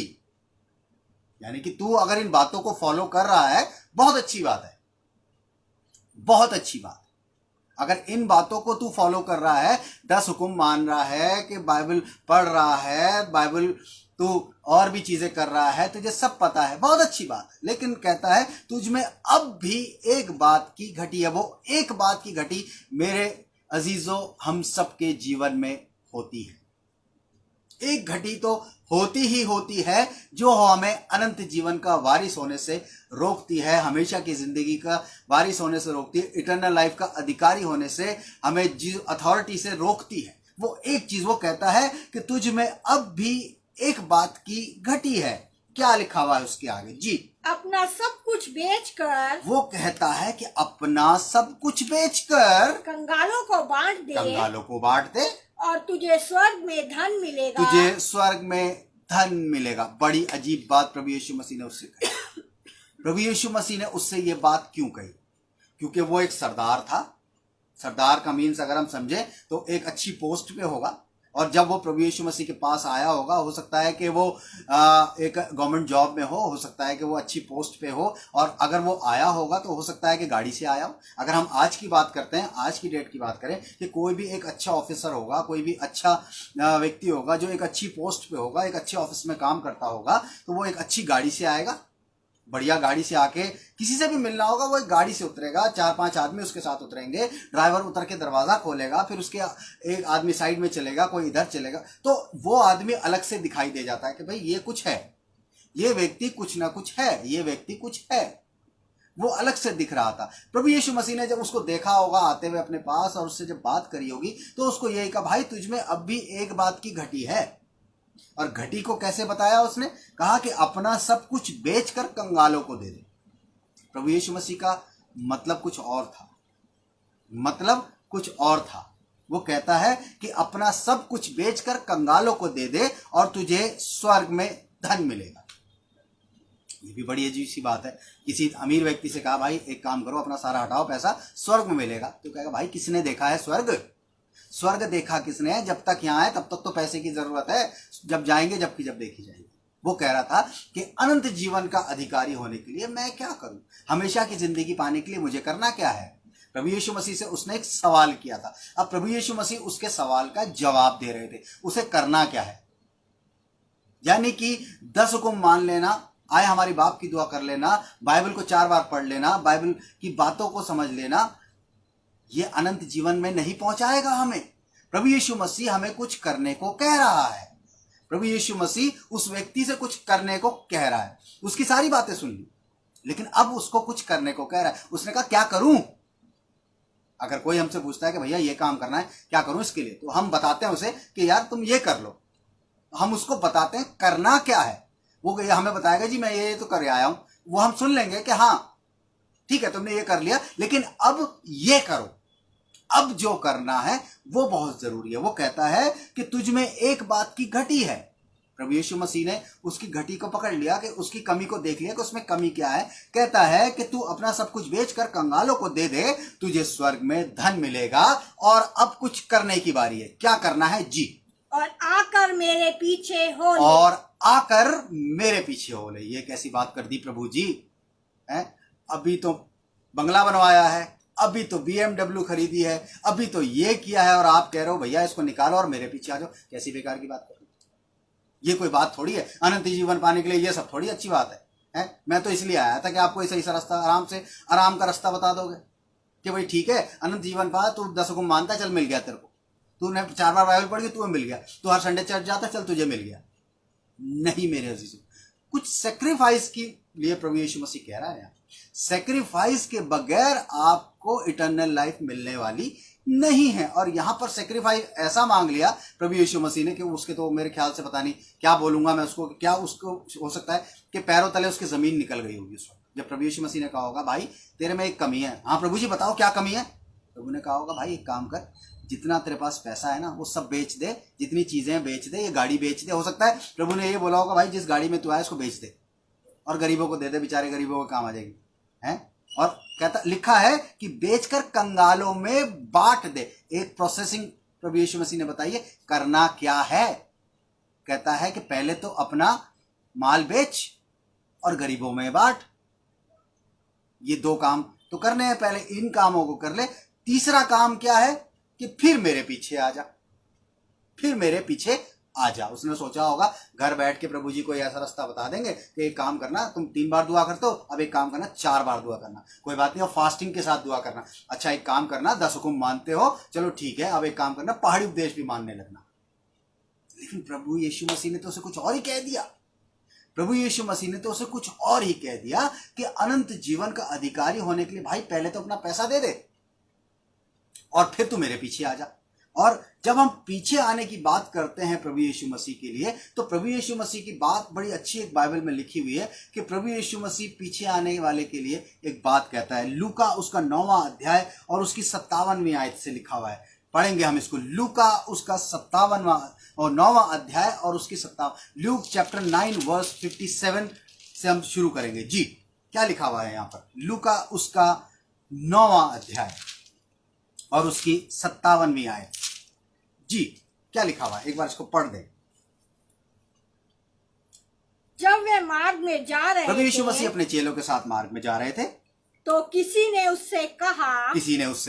S1: यानी कि तू अगर इन बातों को फॉलो कर रहा है, बहुत अच्छी बात है, बहुत अच्छी बात। अगर इन बातों को तू फॉलो कर रहा है, 10 हुक्म मान रहा है, कि बाइबल पढ़ रहा है, बाइबल तू और भी चीजें कर रहा है, तुझे सब पता है, बहुत अच्छी बात है। लेकिन कहता है तुझ में अब भी एक बात की घटी है। वो एक बात की घटी मेरे अजीजों हम सबके जीवन में होती है। एक घटी तो होती ही होती है जो हमें अनंत जीवन का वारिस होने से रोकती है, हमेशा की जिंदगी का वारिस होने से रोकती है, इटर्नल लाइफ का अधिकारी होने से, हमें जिस अथॉरिटी से रोकती है। वो एक चीज वो कहता है कि तुझ में अब भी एक बात की घटी है। क्या लिखा हुआ है उसके आगे जी?
S2: अपना सब कुछ बेचकर,
S1: वो कहता है कि अपना सब कुछ बेचकर
S2: कंगालों को बांट दे,
S1: कंगालों को बांट दे,
S2: और तुझे स्वर्ग में धन मिलेगा।
S1: तुझे स्वर्ग में धन मिलेगा। बड़ी अजीब बात प्रभु यीशु मसीह ने उससे कही। प्रभु यीशु मसीह ने उससे ये बात क्यों कही? क्योंकि वो एक सरदार था। सरदार का मीन्स अगर हम समझे तो एक अच्छी पोस्ट पे होगा, और जब वो प्रभु यीशु मसीह के पास आया होगा, हो सकता है कि वो एक गवर्नमेंट जॉब में हो सकता है कि वो अच्छी पोस्ट पे हो, और अगर वो आया होगा तो हो सकता है कि गाड़ी से आया हो। अगर हम आज की बात करते हैं, आज की डेट की बात करें, कि कोई भी एक अच्छा ऑफिसर होगा, कोई भी अच्छा व्यक्ति होगा जो एक अच्छी पोस्ट पे होगा, एक अच्छे ऑफिस में काम करता होगा, तो वो एक अच्छी गाड़ी से आएगा, बढ़िया गाड़ी से आके किसी से भी मिलना होगा, वो एक गाड़ी से उतरेगा, 4-5 आदमी उसके साथ उतरेंगे, ड्राइवर उतर के दरवाजा खोलेगा, फिर उसके एक आदमी साइड में चलेगा, कोई इधर चलेगा, तो वो आदमी अलग से दिखाई दे जाता है कि भाई ये कुछ है, ये व्यक्ति कुछ ना कुछ है, ये व्यक्ति कुछ है। वो अलग से दिख रहा था। प्रभु यीशु मसीह ने जब उसको देखा होगा आते हुए अपने पास, और उससे जब बात करी होगी, तो उसको यही कहा, भाई तुझ में अब भी एक बात की घटी है। और घटी को कैसे बताया उसने? कहा कि अपना सब कुछ बेचकर कंगालों को दे दे। प्रभु यीशु मसीह का मतलब कुछ और था, मतलब कुछ और था। वो कहता है कि अपना सब कुछ बेचकर कंगालों को दे दे और तुझे स्वर्ग में धन मिलेगा। ये भी बड़ी अजीब सी बात है। किसी अमीर व्यक्ति से कहा, भाई एक काम करो, अपना सारा हटाओ, पैसा स्वर्ग में मिलेगा। तो कहेगा, भाई किसने देखा है स्वर्ग? स्वर्ग देखा किसने है? जब तक यहाँ है तब तक तो पैसे की जरूरत है, जब जाएंगे जब देखी जाएगी। वो कह रहा था कि अनंत जीवन का अधिकारी होने के लिए मैं क्या करूं, हमेशा की जिंदगी पाने के लिए मुझे करना क्या है? प्रभु यीशु मसीह से उसने एक सवाल किया था। अब प्रभु यीशु मसीह उसके सवाल का जवाब दे रहे थे। उसे करना क्या है? यानी कि 10 हुक्म मान लेना, आए हमारी बाप की दुआ कर लेना, बाइबल को 4 बार पढ़ लेना, बाइबल की बातों को समझ लेना, ये अनंत जीवन में नहीं पहुंचाएगा हमें। प्रभु यीशु मसीह हमें कुछ करने को कह रहा है। प्रभु यीशु मसीह उस व्यक्ति से कुछ करने को कह रहा है। उसकी सारी बातें सुन ली, लेकिन अब उसको कुछ करने को कह रहा है। उसने कहा, क्या करूं? अगर कोई हमसे पूछता है कि भैया ये काम करना है, क्या करूं इसके लिए, तो हम बताते हैं उसे कि यार तुम ये कर लो। हम उसको बताते हैं करना क्या है। वो हमें बताएगा, जी मैं ये तो कर आया हूं। वो हम सुन लेंगे कि हाँ ठीक है तुमने ये कर लिया, लेकिन अब ये करो। अब जो करना है वो बहुत जरूरी है। वो कहता है कि तुझ में एक बात की घटी है। प्रभु यीशु मसीह ने उसकी घटी को पकड़ लिया, कि उसकी कमी को देख लिया कि उसमें कमी क्या है। कहता है कि तू अपना सब कुछ बेचकर कंगालों को दे दे, तुझे स्वर्ग में धन मिलेगा। और अब कुछ करने की बारी है। क्या करना है जी?
S2: और आकर मेरे पीछे हो ले।
S1: और आकर मेरे पीछे हो ले। ये कैसी बात कर दी प्रभु जी है? अभी तो बंगला बनवाया है, अभी तो BMW खरीदी है, अभी तो ये किया है, और आप कह रहे हो भैया इसको निकालो और मेरे पीछे आ जाओ। कैसी बेकार की बात कर रहे हो? ये कोई बात थोड़ी है। अनंत जीवन पाने के लिए ये सब थोड़ी अच्छी बात है? मैं तो इसलिए आया था कि आपको सही सा रास्ता, आराम का रास्ता बता दोगे कि भाई ठीक है अनंत जीवन पा, तू 10 हुक्म मानता, चल मिल गया तेरे को। तूने 4 बार बाइबल पढ़ के तुम्हें मिल गया, तू हर संडे चर्च जाता, चल तुझे मिल गया। नहीं मेरे अजीजों, कुछ सेक्रीफाइस के लिए प्रभु यीशु मसीह कह रहा है। सेक्रीफाइस के बगैर आपको इटर्नल लाइफ मिलने वाली नहीं है। और यहां पर सेक्रीफाइस ऐसा मांग लिया प्रभु यीशु मसीह ने कि उसके तो मेरे ख्याल से पता नहीं क्या बोलूंगा मैं उसको, क्या उसको हो सकता है कि पैरों तले उसकी जमीन निकल गई होगी उस वक्त, जब प्रभु यीशु मसीह ने कहा होगा, भाई तेरे में एक कमी है। हाँ प्रभु जी बताओ क्या कमी है? प्रभु ने कहा होगा, भाई एक काम कर, जितना तेरे पास पैसा है ना वो सब बेच दे, जितनी चीजें बेच दे, ये गाड़ी बेच दे। हो सकता है प्रभु ने ये बोला होगा, भाई जिस गाड़ी में तू आया इसको बेच दे और गरीबों को दे दे, बेचारे गरीबों को काम आ जाएगी। हैं? और कहता लिखा है कि बेचकर कंगालों में बांट दे। एक प्रोसेसिंग प्रभु यीशु मसीह ने बताई है करना क्या है। कहता है कि पहले तो अपना माल बेच और गरीबों में बांट। ये दो काम तो करने हैं, पहले इन कामों को कर ले। तीसरा काम क्या है कि फिर मेरे पीछे आ जा, फिर मेरे पीछे आ जा। उसने सोचा होगा घर बैठ के प्रभु जी को ऐसा रास्ता बता देंगे कि एक काम करना, तुम 3 बार दुआ करते हो, अब एक काम करना 4 बार दुआ करना, कोई बात नहीं, और फास्टिंग के साथ दुआ करना। अच्छा एक काम करना, 10 हुक्म मानते हो, चलो ठीक है, अब एक काम करना पहाड़ी उपदेश भी मानने लगना। लेकिन प्रभु यीशु मसीह ने तो उसे कुछ और ही कह दिया। प्रभु यीशु मसीह ने तो उसे कुछ और ही कह दिया कि अनंत जीवन का अधिकारी होने के लिए भाई पहले तो अपना पैसा दे दे और फिर तू मेरे पीछे आ जा। और जब हम पीछे आने की बात करते हैं प्रभु यीशु मसीह के लिए, तो प्रभु यीशु मसीह की बात बड़ी अच्छी एक बाइबल में लिखी हुई है कि प्रभु यीशु मसीह पीछे आने वाले के लिए एक बात कहता है। लूका उसका 9वां अध्याय और उसकी 57वीं आयत से लिखा हुआ है। पढ़ेंगे हम इसको। लूका उसका 57वां और 9वां अध्याय और उसकी 57, ल्यूक चैप्टर 9 वर्स 57 से हम शुरू करेंगे। जी क्या लिखा हुआ है यहाँ पर? लूका उसका 9वां अध्याय और उसकी 57वीं आयत। जी क्या लिखा हुआ है, एक बार इसको पढ़ दे।
S2: जब वे मार्ग में जा रहे
S1: प्रभु यीशु
S2: थे,
S1: मसीह अपने चेलों के साथ मार्ग में जा रहे थे,
S2: तो किसी ने उससे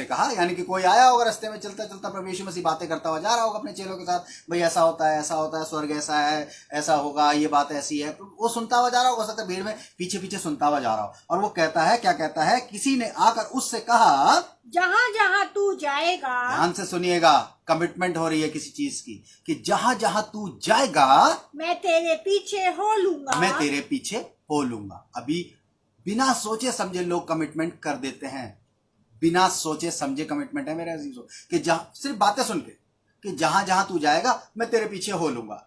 S2: कहा,
S1: यानी कि कोई आया होगा रास्ते में चलता चलता, प्रभु यीशु मसीह बातें करता हुआ जा रहा होगा अपने चेलों के साथ, भाई ऐसा होता है, स्वर्ग ऐसा है, ऐसा होगा, ये बात ऐसी है। वो सुनता हुआ जा रहा होगा, सकता है भीड़ में पीछे पीछे सुनता हुआ जा रहा हो। और वो कहता है, क्या कहता है? किसी ने आकर उससे कहा,
S2: जहाँ जहाँ तू जाएगा,
S1: ध्यान से सुनिएगा, कमिटमेंट हो रही है किसी चीज की, कि जहां जहां तू जाएगा
S2: मैं तेरे पीछे हो लूंगा।
S1: मैं तेरे पीछे हो लूंगा। अभी बिना सोचे समझे लोग कमिटमेंट कर देते हैं। बिना सोचे समझे कमिटमेंट है मेरे अजीजों, कि जहां सिर्फ बातें सुन के कि जहां जहां तू जाएगा मैं तेरे पीछे हो लूंगा।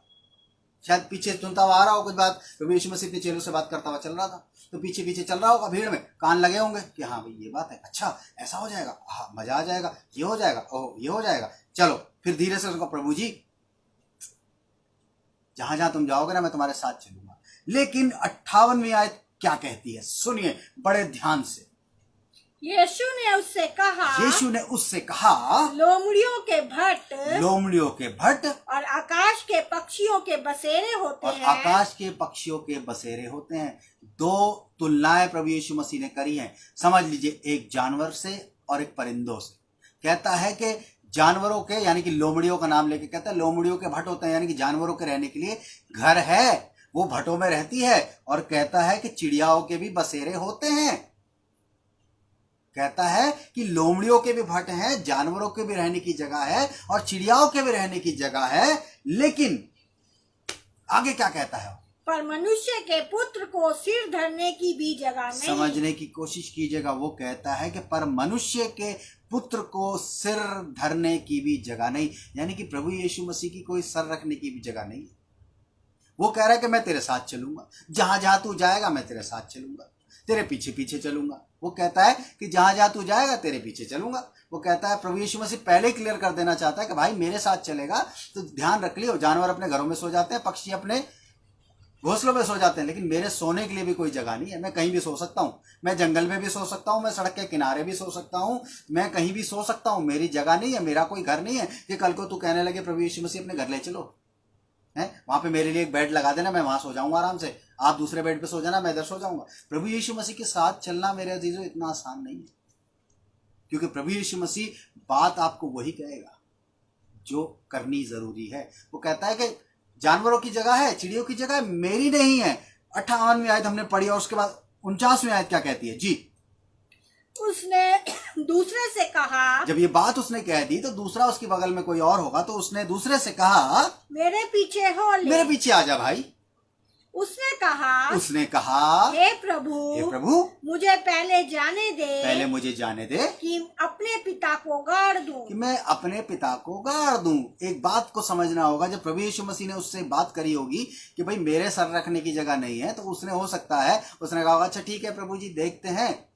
S1: शायद पीछे सुनता हुआ आ रहा हो कुछ बात, प्रभु यीशु मसीह अपने चेलों से बात करता हुआ चल रहा था, तो पीछे पीछे चल रहा होगा, भीड़ में कान लगे होंगे कि हाँ भाई ये बात है, अच्छा ऐसा हो जाएगा, हाँ मजा आ जाएगा, ये हो जाएगा, ओह ये हो जाएगा, चलो। फिर धीरे से उसको, प्रभु जी जहां जहां तुम जाओगे ना मैं तुम्हारे साथ चलूंगा। लेकिन 58वीं आयत क्या कहती है, सुनिए बड़े ध्यान से।
S2: यीशु ने उससे कहा, लोमड़ियों के भट्ट
S1: और
S2: आकाश के पक्षियों के बसेरे होते हैं। 2 तुलनाएं प्रभु यीशु मसीह ने करी हैं। समझ लीजिए, एक जानवर से और एक परिंदों से। कहता है कि जानवरों के, यानी कि लोमड़ियों का नाम लेके कहता है लोमड़ियों के भट्ट होते हैं, यानी कि जानवरों के रहने के लिए घर है, वो भट्टों में रहती है। और कहता है कि चिड़ियाओं के भी बसेरे होते हैं। कहता है कि लोमड़ियों के भी भट्ट हैं, जानवरों के भी रहने की जगह है और चिड़ियाओं के भी रहने की जगह है। लेकिन आगे क्या कहता है? पर मनुष्य के पुत्र को सिर धरने की भी जगह नहीं।
S1: समझने की कोशिश कीजिएगा। वो कहता है कि पर मनुष्य के पुत्र को सिर धरने की भी जगह नहीं, यानी कि प्रभु यीशु मसीह की कोई सर रखने की भी जगह नहीं। वो कह रहा है कि मैं तेरे साथ चलूंगा, जहां जहां तू जाएगा मैं तेरे साथ चलूंगा, तेरे पीछे पीछे चलूंगा। वो कहता है कि जहां जहां तू जाएगा तेरे पीछे चलूंगा। वो कहता है, प्रभु यीशु मसीह पहले ही क्लियर कर देना चाहता है कि भाई मेरे साथ चलेगा तो ध्यान रख लियो, जानवर अपने घरों में सो जाते हैं, पक्षी अपने घोंसलों में सो जाते हैं, लेकिन मेरे सोने के लिए भी कोई जगह नहीं है। मैं कहीं भी सो सकता हूँ, मैं जंगल में भी सो सकता हूँ, मैं सड़क के किनारे भी सो सकता हूँ, मैं कहीं भी सो सकता हूँ। मेरी जगह नहीं है, मेरा कोई घर नहीं है कि कल को तू कहने लगे प्रभु यीशु मसीह अपने घर ले चलो, है वहां पे मेरे लिए एक बेड लगा देना, मैं वहां सो जाऊंगा आराम से, आप दूसरे बेड पे सो जाना, मैं इधर सो जाऊंगा। प्रभु यीशु मसीह के साथ चलना मेरे अजीजों इतना आसान नहीं है, क्योंकि प्रभु यीशु मसीह बात आपको वही कहेगा जो करनी जरूरी है। वो कहता है कि जानवरों की जगह है, चिड़ियों की जगह है, मेरी नहीं है। 58वीं आयत हमने पढ़ी और उसके बाद 49वीं आयत क्या कहती है? जी
S2: उसने दूसरे से कहा,
S1: जब ये बात उसने कह दी तो दूसरा उसके बगल में कोई और होगा, तो उसने दूसरे से कहा,
S2: मेरे पीछे हो ले।
S1: मेरे पीछे आ जा भाई।
S2: उसने कहा, हे प्रभु मुझे पहले
S1: जाने दे
S2: कि अपने पिता को गाड़ दूं।
S1: कि मैं अपने पिता को गाड़ दूं। एक बात को समझना होगा, जब प्रभु यीशु मसीह ने उससे बात करी होगी कि भाई मेरे सर रखने की जगह नहीं है, तो उसने हो सकता है उसने कहा अच्छा ठीक है प्रभु जी देखते हैं,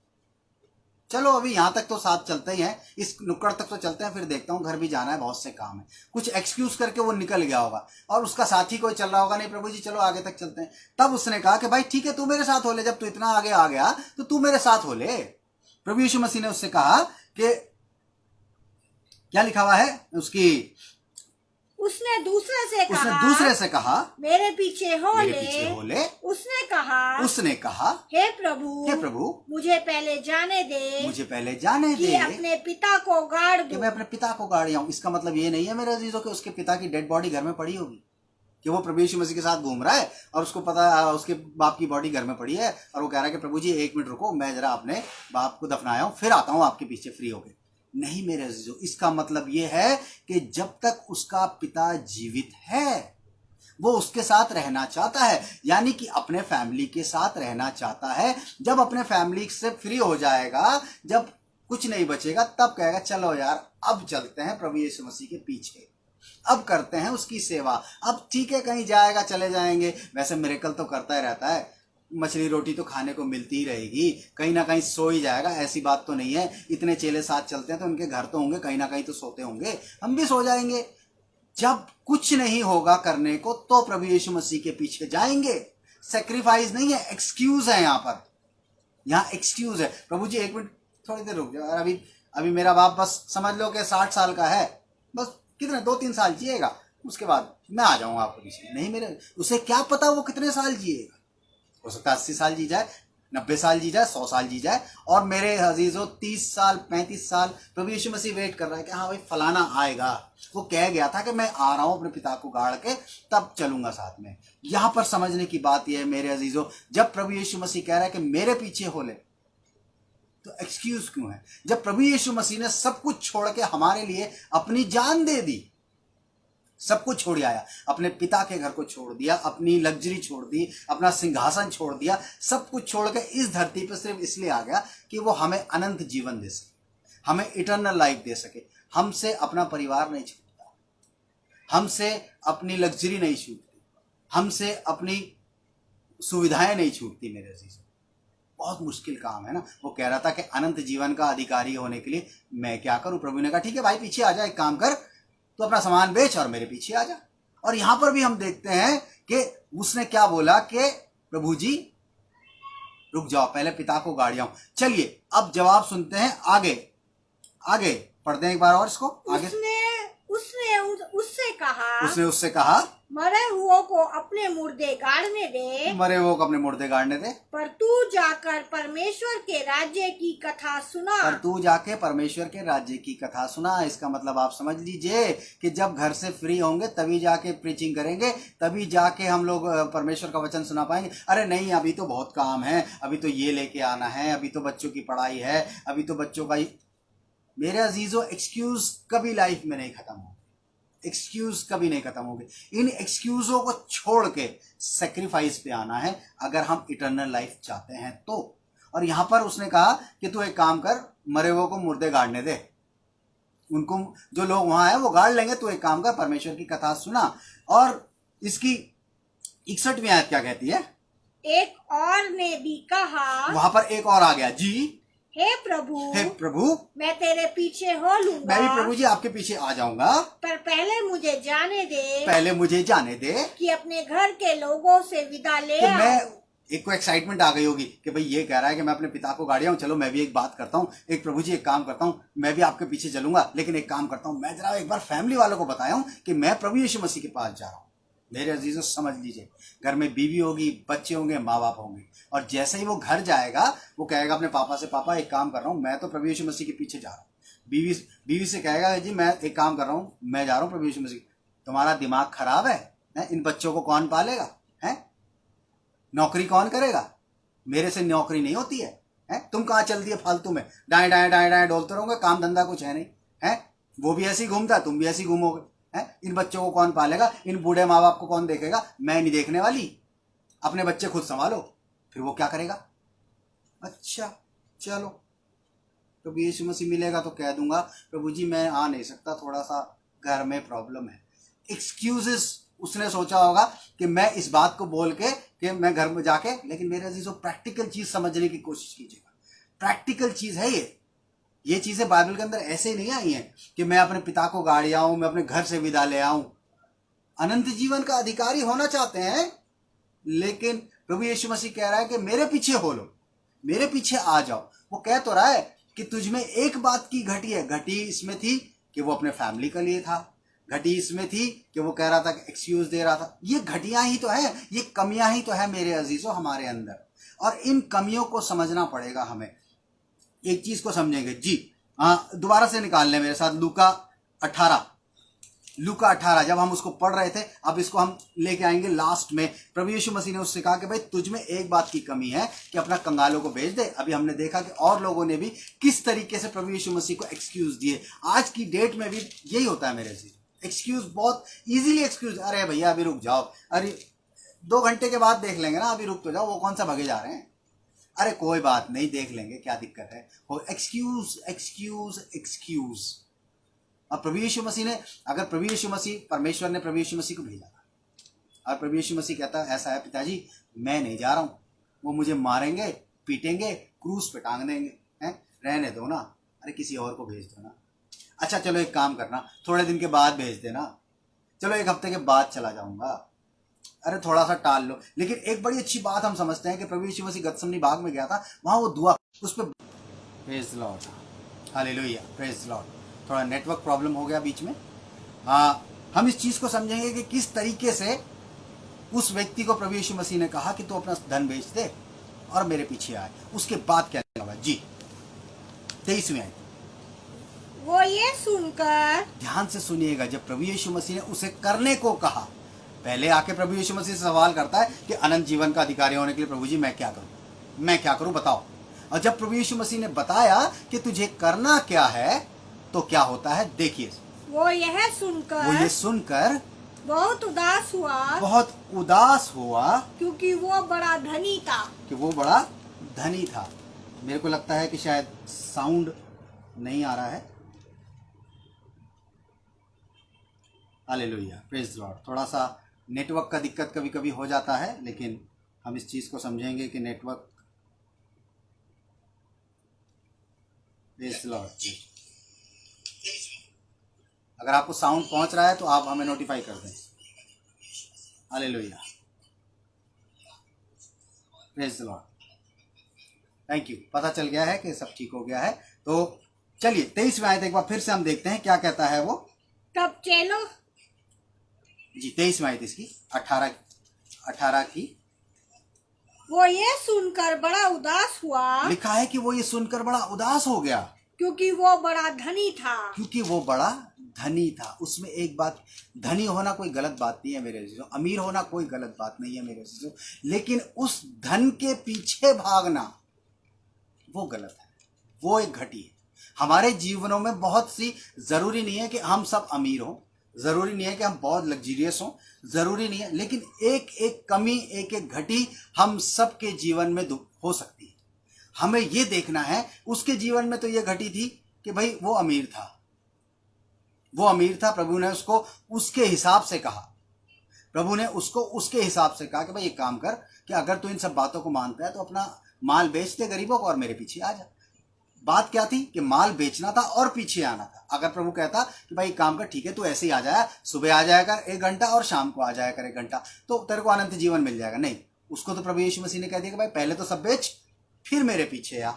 S1: चलो अभी यहाँ तक तो साथ चलते ही हैं, इस नुक्कड़ तक तो चलते हैं, फिर देखता हूँ घर भी जाना है, बहुत से काम है। कुछ एक्सक्यूज करके वो निकल गया होगा और उसका साथी कोई चल रहा होगा, नहीं प्रभु जी चलो आगे तक चलते हैं। तब उसने कहा कि भाई ठीक है तू मेरे साथ हो ले, जब तू इतना आगे आ गया तो तू मेरे साथ हो ले, प्रभु यीशु मसीह ने उससे कहा कि क्या लिखा हुआ है उसकी,
S2: उसने दूसरे से कहा मेरे पीछे हो ले। उसने कहा हे प्रभु मुझे पहले जाने दे कि अपने पिता को गाड़ दूं।
S1: कि मैं अपने पिता को गाड़ आऊं। इसका मतलब ये नहीं है मेरे अजीजों कि उसके पिता की डेड बॉडी घर में पड़ी होगी, कि वो प्रभु यीशु मसीह के साथ घूम रहा है और उसको पता उसके बाप की बॉडी घर में पड़ी है और वो कह रहा है कि प्रभु जी 1 मिनट रुको, मैं जरा अपने बाप को दफनाया हूं, फिर आता हूं आपके पीछे फ्री होके। नहीं मेरे अजीजों, इसका मतलब ये है कि जब तक उसका पिता जीवित है वो उसके साथ रहना चाहता है, यानी कि अपने फैमिली के साथ रहना चाहता है। जब अपने फैमिली से फ्री हो जाएगा, जब कुछ नहीं बचेगा, तब कहेगा चलो यार अब चलते हैं प्रभु यीशु मसीह के पीछे, अब करते हैं उसकी सेवा। अब ठीक है कहीं जाएगा चले जाएंगे, वैसे मिरेकल तो करता ही रहता है, मछली रोटी तो खाने को मिलती ही रहेगी, कहीं ना कहीं सो ही जाएगा, ऐसी बात तो नहीं है। इतने चेले साथ चलते हैं तो उनके घर तो होंगे, कहीं ना कहीं तो सोते होंगे, हम भी सो जाएंगे। जब कुछ नहीं होगा करने को तो प्रभु यीशु मसीह के पीछे जाएंगे। सेक्रीफाइस नहीं है, एक्सक्यूज है यहाँ पर, यहाँ एक्सक्यूज है। प्रभु जी 1 मिनट थोड़ी देर रुक जाओ, अभी मेरा बाप बस समझ लो कि 60 साल का है, बस कितने 2-3 साल जिएगा, उसके बाद मैं आ जाऊंगा आपके पीछे। नहीं मेरे, उसे क्या पता वो कितने साल जिएगा, हो सकता है 80 साल जी जाए, 90 साल जी जाए, 100 साल जी जाए। और मेरे अजीजों 30 साल 35 साल प्रभु यीशु मसीह वेट कर रहा है कि हाँ भाई फलाना आएगा, वो कह गया था कि मैं आ रहा हूं अपने पिता को गाड़ के, तब चलूंगा साथ में। यहां पर समझने की बात यह है मेरे अजीजों, जब प्रभु यीशु मसीह कह रहा है कि मेरे पीछे हो ले, तो एक्सक्यूज क्यों है? जब प्रभु यीशु मसीह ने सब कुछ छोड़ के हमारे लिए अपनी जान दे दी, सब कुछ छोड़ आया, अपने पिता के घर को छोड़ दिया, अपनी लग्जरी छोड़ दी, अपना सिंहासन छोड़ दिया, सब कुछ छोड़ के इस धरती पर सिर्फ इसलिए आ गया कि वो हमें अनंत जीवन दे सके, हमें इटर्नल लाइफ दे सके। हमसे अपना परिवार नहीं छूटता, हमसे अपनी लग्जरी नहीं छूटती, हमसे अपनी सुविधाएं नहीं छूटती मेरे अजीज। बहुत मुश्किल काम है ना। वो कह रहा था कि अनंत जीवन का अधिकारी होने के लिए मैं क्या करूं? प्रभु ने कहा ठीक है भाई पीछे आ जा, एक काम कर, तो अपना सामान बेच और मेरे पीछे आ जा। और यहां पर भी हम देखते हैं कि उसने क्या बोला कि प्रभु जी रुक जाओ, पहले पिता को गाड़ी आऊं। चलिए अब जवाब सुनते हैं, आगे पढ़ते हैं एक बार और इसको आगे। उसने उससे कहा
S2: मरे हुओं को अपने मुर्दे गाड़ने दे, पर तू जाकर परमेश्वर के राज्य की कथा सुना।
S1: इसका मतलब आप समझ लीजिए कि जब घर से फ्री होंगे तभी जाके प्रीचिंग करेंगे, तभी जाके हम लोग परमेश्वर का वचन सुना पाएंगे। अरे नहीं अभी तो बहुत काम है, अभी तो ये लेके आना है, अभी तो बच्चों की पढ़ाई है, अभी तो बच्चों का ही। मेरे अजीजों एक्सक्यूज कभी लाइफ में नहीं खत्म होंगे, एक्सक्यूज कभी नहीं खत्म होंगे। इन एक्सक्यूजों को छोड़ के सेक्रीफाइस पे आना है अगर हम इटर्नल लाइफ चाहते हैं तो। और यहां पर उसने कहा कि तू एक काम कर, मरे हुओं को मुर्दे गाड़ने दे, उनको जो लोग वहां है वो गाड़ लेंगे, तू एक काम कर परमेश्वर की कथा सुना। और इसकी 61वीं आयत क्या कहती है?
S2: एक और ने भी कहा,
S1: वहां पर एक और आ गया जी,
S2: हे प्रभु मैं तेरे पीछे हो लूंगा।
S1: मैं भी प्रभु जी आपके पीछे आ जाऊंगा,
S2: पर पहले मुझे जाने दे कि अपने घर के लोगों से विदा ले
S1: तो मैं एक को एक्साइटमेंट आ गई होगी कि भाई ये कह रहा है कि मैं अपने पिता को गाड़ी आऊं, चलो मैं भी एक बात करता हूँ, एक प्रभु जी एक काम करता हूँ, मैं भी आपके पीछे चलूंगा, लेकिन एक काम करता हूँ, मैं जरा एक बार फैमिली वालों को बताया हूँ कि मैं प्रभु यीशु मसीह के पास जा रहा हूँ। मेरे अजीजों समझ लीजिए, घर में बीवी होगी, बच्चे होंगे, माँ बाप होंगे, और जैसे ही वो घर जाएगा वो कहेगा अपने पापा से, पापा एक काम कर रहा हूँ, मैं तो प्रभु यीशु मसीह के पीछे जा रहा हूँ। बीवी से कहेगा जी मैं एक काम कर रहा हूँ, मैं जा रहा हूँ प्रभु यीशु मसीह। तुम्हारा दिमाग खराब है? इन बच्चों को कौन पालेगा? है नौकरी कौन करेगा? मेरे से नौकरी नहीं होती है? तुम कहाँ चल दिए फालतू में, डाएं डाएं डाएं डाएं डोलते रहोगे, काम धंधा कुछ है नहीं है? वो भी ऐसे ही घूमता, तुम भी ऐसे ही घूमोगे। इन बच्चों को कौन पालेगा? इन बूढ़े माँ बाप को कौन देखेगा? मैं नहीं देखने वाली, अपने बच्चे खुद संभालो। फिर वो क्या करेगा? अच्छा चलो प्रभु यीशु मसीह मिलेगा तो कह दूंगा प्रभु जी मैं आ नहीं सकता, थोड़ा सा घर में प्रॉब्लम है। एक्सक्यूजेस उसने सोचा होगा कि मैं इस बात को बोल के कि मैं घर में जाके, लेकिन मेरे अजीजों प्रैक्टिकल चीज समझने की कोशिश कीजिएगा। प्रैक्टिकल चीज है ये चीजें बाइबल के अंदर ऐसे ही नहीं आई हैं कि मैं अपने पिता को गाड़ी आऊं, मैं अपने घर से विदा ले आऊं। अनंत जीवन का अधिकारी होना चाहते हैं, लेकिन प्रभु यीशु मसीह कह रहा है कि मेरे पीछे हो लो, मेरे पीछे आ जाओ। वो कह तो रहा है कि तुझमें एक बात की घटी है। घटी इसमें थी कि वो अपने फैमिली के लिए था, घटी इसमें थी कि वो कह रहा था कि एक्सक्यूज दे रहा था। ये घटियां ही तो है, ये कमियां ही तो है मेरे अजीजों हमारे अंदर, और इन कमियों को समझना पड़ेगा हमें। एक चीज को समझेंगे जी। दोबारा से निकाल लें मेरे साथ लूका 18 जब हम उसको पढ़ रहे थे, अब इसको हम लेके आएंगे लास्ट में। प्रभु यीशु मसीह ने उससे कहा कि भाई तुझमें एक बात की कमी है कि अपना कंगालों को भेज दे। अभी हमने देखा कि और लोगों ने भी किस तरीके से प्रभु यीशु मसीह को एक्सक्यूज दिए। आज की डेट में भी यही होता है मेरे से, एक्सक्यूज बहुत इजीली एक्सक्यूज। अरे भैया अभी रुक जाओ, अरे 2 घंटे के बाद देख लेंगे ना, अभी रुक तो जाओ, वो कौन सा भगे जा रहे हैं, अरे कोई बात नहीं देख लेंगे, क्या दिक्कत है। वो एक्सक्यूज एक्सक्यूज एक्सक्यूज। अब प्रभु यीशु मसीह ने, अगर प्रभु यीशु मसीह, परमेश्वर ने प्रभु यीशु मसीह को भेजा था, और प्रभु यीशु मसीह कहता है ऐसा है पिताजी मैं नहीं जा रहा हूँ, वो मुझे मारेंगे पीटेंगे क्रूस पे टांग देंगे, हैं रहने दो ना, अरे किसी और को भेज दो ना। अच्छा चलो एक काम करना, थोड़े दिन के बाद भेज देना, चलो 1 हफ्ते के बाद चला जाऊंगा, अरे थोड़ा सा टाल लो। लेकिन एक बड़ी अच्छी बात हम समझते हैं कि प्रभु यीशु मसीह गतसमनी बाग में गया था, वहां वो दुआ उस पर, praise Lord, hallelujah, praise Lord. थोड़ा नेटवर्क प्रॉब्लम हो गया बीच में। हम इस चीज को समझेंगे कि किस तरीके से उस व्यक्ति को प्रभु यीशु मसीह ने कहा कि तू अपना धन बेच दे और मेरे पीछे आए। उसके बाद क्या हुआ जी, 23वीं आयत।
S2: वो ये सुनकर,
S1: ध्यान से सुनिएगा, जब प्रभु यीशु मसीह ने उसे करने को कहा, पहले आके प्रभु यीशु मसीह से सवाल करता है कि अनंत जीवन का अधिकारी होने के लिए प्रभु जी मैं क्या करूं बताओ। और जब प्रभु यीशु मसीह ने बताया कि तुझे करना क्या है, तो क्या होता है देखिए। वो ये सुनकर
S2: बहुत
S1: उदास हुआ
S2: क्योंकि वो बड़ा धनी था।
S1: मेरे को लगता है कि शायद साउंड नहीं आ रहा है। Hallelujah, praise Lord. थोड़ा सा नेटवर्क का दिक्कत कभी कभी हो जाता है, लेकिन हम इस चीज को समझेंगे कि नेटवर्क, प्रेज लॉर्ड। अगर आपको साउंड पहुंच रहा है तो आप हमें नोटिफाई कर दें। Hallelujah, praise Lord, thank you. पता चल गया है कि सब ठीक हो गया है। तो चलिए 23वीं आयत एक बार फिर से हम देखते हैं क्या कहता है वो।
S2: तब चलो
S1: जी 23वीं आयत इसकी 18 की।
S2: वो ये सुनकर बड़ा उदास हुआ,
S1: लिखा है कि वो ये सुनकर बड़ा उदास हो गया
S2: क्योंकि वो बड़ा धनी था। उसमें एक बात, धनी होना कोई गलत बात नहीं है मेरे अजीजों, अमीर होना कोई गलत बात नहीं है मेरे अजीजों, लेकिन उस धन के पीछे भागना वो गलत है, वो एक घटी है। हमारे जीवनों में बहुत सी, जरूरी नहीं है कि हम सब अमीर हों, जरूरी नहीं है कि हम बहुत लग्जरियस हों, जरूरी नहीं है, लेकिन एक एक कमी, एक एक घटी हम सबके जीवन में हो सकती है। हमें ये देखना है, उसके जीवन में तो ये घटी थी कि भाई वो अमीर था, प्रभु ने उसको उसके हिसाब से कहा, कि भाई एक काम कर कि अगर तू इन सब बातों को मानता है तो अपना माल बेच दे गरीबों को और मेरे पीछे आ जा। बात क्या थी कि माल बेचना था और पीछे आना था। अगर प्रभु कहता कि भाई काम कर, ठीक है तू ऐसे ही आ जाए, सुबह आ जाया कर 1 घंटा और शाम को आ जाया कर 1 घंटा, तो तेरे को अनंत जीवन मिल जाएगा। नहीं, उसको तो प्रभु यीशु मसीह ने कह दिया कि भाई पहले तो सब बेच फिर मेरे पीछे आ।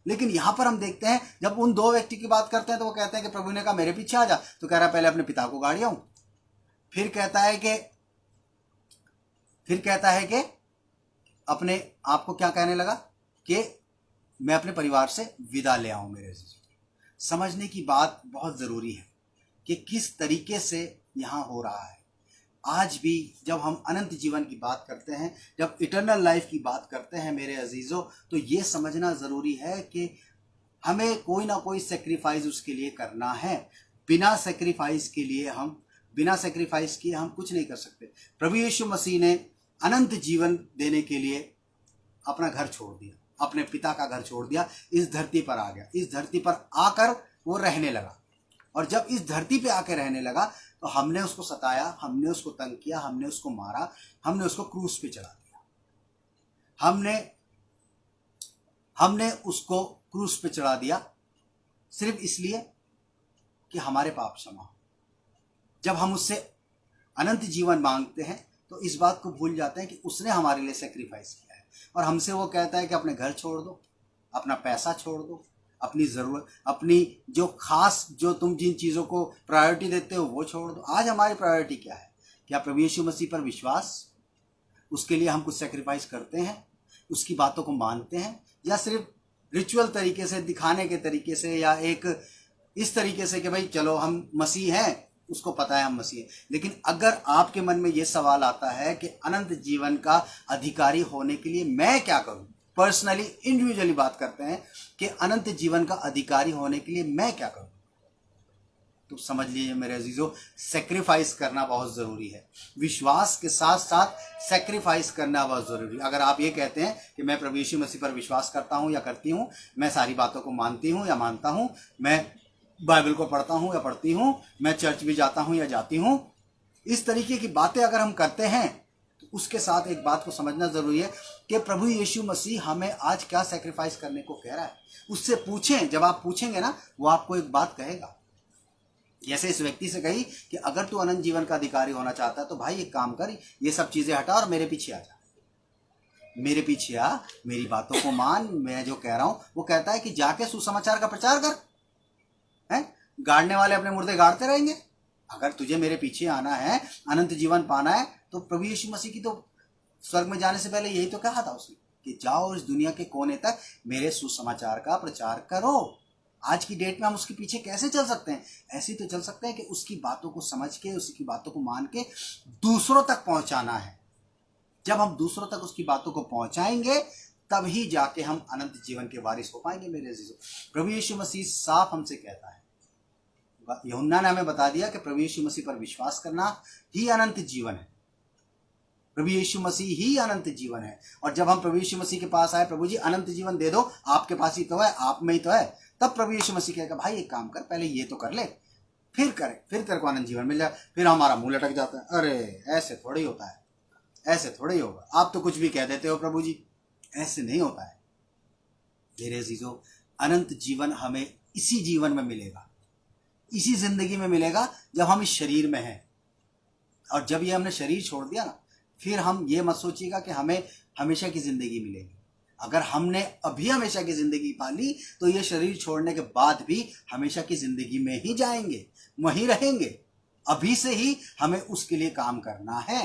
S2: लेकिन यहां पर हम देखते हैं जब उन 2 व्यक्ति की बात करते हैं तो वो कहते हैं कि प्रभु ने कहा मेरे पीछे आ जा, तो कह रहा है पहले अपने पिता को गाड़ी आऊं, फिर कहता है कि अपने आप को क्या कहने लगा कि मैं अपने परिवार से विदा ले आऊं। मेरे समझने की बात बहुत जरूरी है कि किस तरीके से यहां हो रहा है। आज भी जब हम अनंत जीवन की बात करते हैं, जब इटर्नल लाइफ की बात करते हैं मेरे अजीजों, तो ये समझना ज़रूरी है कि हमें कोई ना कोई सेक्रीफाइस उसके लिए करना है। बिना सेक्रीफाइस किए हम कुछ नहीं कर सकते। प्रभु यीशु मसीह ने अनंत जीवन देने के लिए अपना घर छोड़ दिया, अपने पिता का घर छोड़ दिया, इस धरती पर आ गया। इस धरती पर आकर वो रहने लगा, और जब इस धरती पे आकर रहने लगा तो हमने उसको सताया, हमने उसको तंग किया, हमने उसको मारा, हमने उसको क्रूस पे चढ़ा दिया। हमने उसको क्रूस पे चढ़ा दिया सिर्फ इसलिए कि हमारे पाप क्षमा हो। जब हम उससे अनंत जीवन मांगते हैं तो इस बात को भूल जाते हैं कि उसने हमारे लिए सेक्रीफाइस किया है, और हमसे वो कहता है कि अपने घर छोड़ दो, अपना पैसा छोड़ दो,
S1: अपनी ज़रूरत, अपनी जो खास, जो तुम जिन चीज़ों को प्रायोरिटी देते हो वो छोड़ दो। आज हमारी प्रायोरिटी क्या है? क्या प्रभु यीशु मसीह पर विश्वास, उसके लिए हम कुछ सेक्रीफाइस करते हैं, उसकी बातों को मानते हैं, या सिर्फ रिचुअल तरीके से, दिखाने के तरीके से, या एक इस तरीके से कि भाई चलो हम मसीह हैं, उसको पता है हम मसीह हैं। लेकिन अगर आपके मन में ये सवाल आता है कि अनंत जीवन का अधिकारी होने के लिए मैं क्या करूं, पर्सनली इंडिविजुअली बात करते हैं कि अनंत जीवन का अधिकारी होने के लिए मैं क्या करूं, तो समझ लीजिए मेरे अजीजों, सेक्रीफाइस करना बहुत ज़रूरी है। विश्वास के साथ साथ सेक्रीफाइस करना बहुत ज़रूरी है। अगर आप ये कहते हैं कि मैं प्रभु यीशु मसीह पर विश्वास करता हूँ या करती हूँ, मैं सारी बातों को मानती हूँ या मानता हूँ, मैं बाइबल को पढ़ता हूँ या पढ़ती हूँ, मैं चर्च भी जाता हूँ या जाती हूँ, इस तरीके की बातें अगर हम करते हैं तो उसके साथ एक बात को समझना ज़रूरी है कि प्रभु यीशु मसीह हमें आज क्या सेक्रीफाइस करने को कह रहा है। उससे पूछें, जब आप पूछेंगे ना, वो आपको एक बात कहेगा। जैसे इस व्यक्ति से कही कि अगर तू अनंत जीवन का अधिकारी होना चाहता है तो भाई एक काम कर, ये सब चीज़ें हटा और मेरे पीछे आ जा, मेरे पीछे आ, मेरी बातों को मान, मैं जो कह रहा हूँ। वो कहता है कि जाके सुसमाचार का प्रचार कर, हैं? गाड़ने वाले अपने मुर्दे गाड़ते रहेंगे। अगर तुझे मेरे पीछे आना है, अनंत जीवन पाना है, तो प्रभु यीशु मसीह की तो स्वर्ग में जाने से पहले यही तो कहा था उसने कि जाओ इस दुनिया के कोने तक मेरे सुसमाचार का प्रचार करो। आज की डेट में हम उसके पीछे कैसे चल सकते हैं? ऐसे तो चल सकते हैं कि उसकी बातों को समझ के, उसकी बातों को मान के दूसरों तक पहुंचाना है। जब हम दूसरों तक उसकी बातों को पहुंचाएंगे तभी जाके हम अनंत जीवन के वारिस हो पाएंगे। मेरे अजीजों, प्रभु यीशु मसीह साफ हमसे कहता है, यूहन्ना ने हमें बता दिया कि प्रभु यीशु मसीह पर विश्वास करना ही अनंत जीवन है। प्रभु यीशु मसीह ही अनंत जीवन है। और जब हम प्रभु यीशु मसीह के पास आए, प्रभु जी अनंत जीवन दे दो, आपके पास ही तो है, आप में ही तो है, तब प्रभु यीशु मसीह कहेगा भाई एक काम कर, पहले ये तो कर ले, फिर करे, फिर तेरे को अनंत जीवन मिल जाए। फिर हमारा मुंह लटक जाता है, अरे ऐसे थोड़ा ही होता है, ऐसे थोड़ा ही होगा, आप तो कुछ भी कह देते हो प्रभु जी, ऐसे नहीं होता है। मेरे अजीजों, अनंत जीवन हमें इसी जीवन में मिलेगा, इसी जिंदगी में मिलेगा जब हम इस शरीर में हैं। और जब ये हमने शरीर छोड़ दिया ना, फिर हम ये मत सोचिएगा कि हमें हमेशा की जिंदगी मिलेगी। अगर हमने अभी हमेशा की जिंदगी पा ली तो ये शरीर छोड़ने के बाद भी हमेशा की जिंदगी में ही जाएंगे, वहीं रहेंगे। अभी से ही हमें उसके लिए काम करना है।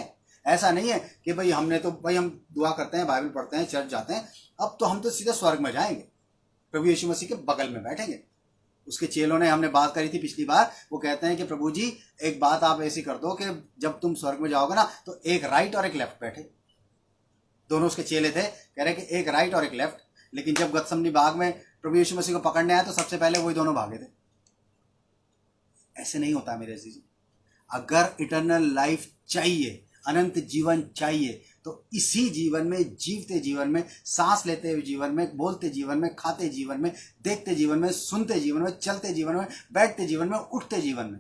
S1: ऐसा नहीं है कि भाई हमने तो, भाई हम दुआ करते हैं, बाइबल पढ़ते हैं, चर्च जाते हैं, अब तो हम तो सीधे स्वर्ग में जाएंगे, प्रभु यीशु मसीह के बगल में बैठेंगे। उसके चेलों ने, हमने बात करी थी पिछली बार, वो कहते हैं कि प्रभु जी एक बात आप ऐसी कर दो कि जब तुम स्वर्ग में जाओगे ना तो एक राइट और एक लेफ्ट बैठे। दोनों उसके चेले थे, कह रहे कि एक राइट और एक लेफ्ट। लेकिन जब गतसमनी बाग में प्रभु यीशु मसीह को पकड़ने आया तो सबसे पहले वही दोनों भागे थे। ऐसे नहीं होता मेरे अजीज। अगर इटर्नल लाइफ चाहिए, अनंत जीवन चाहिए, तो इसी जीवन में, जीवते जीवन में, सांस लेते हुए जीवन में, बोलते जीवन में, खाते जीवन में, देखते जीवन में, सुनते जीवन में, चलते जीवन में, बैठते जीवन में, उठते जीवन में,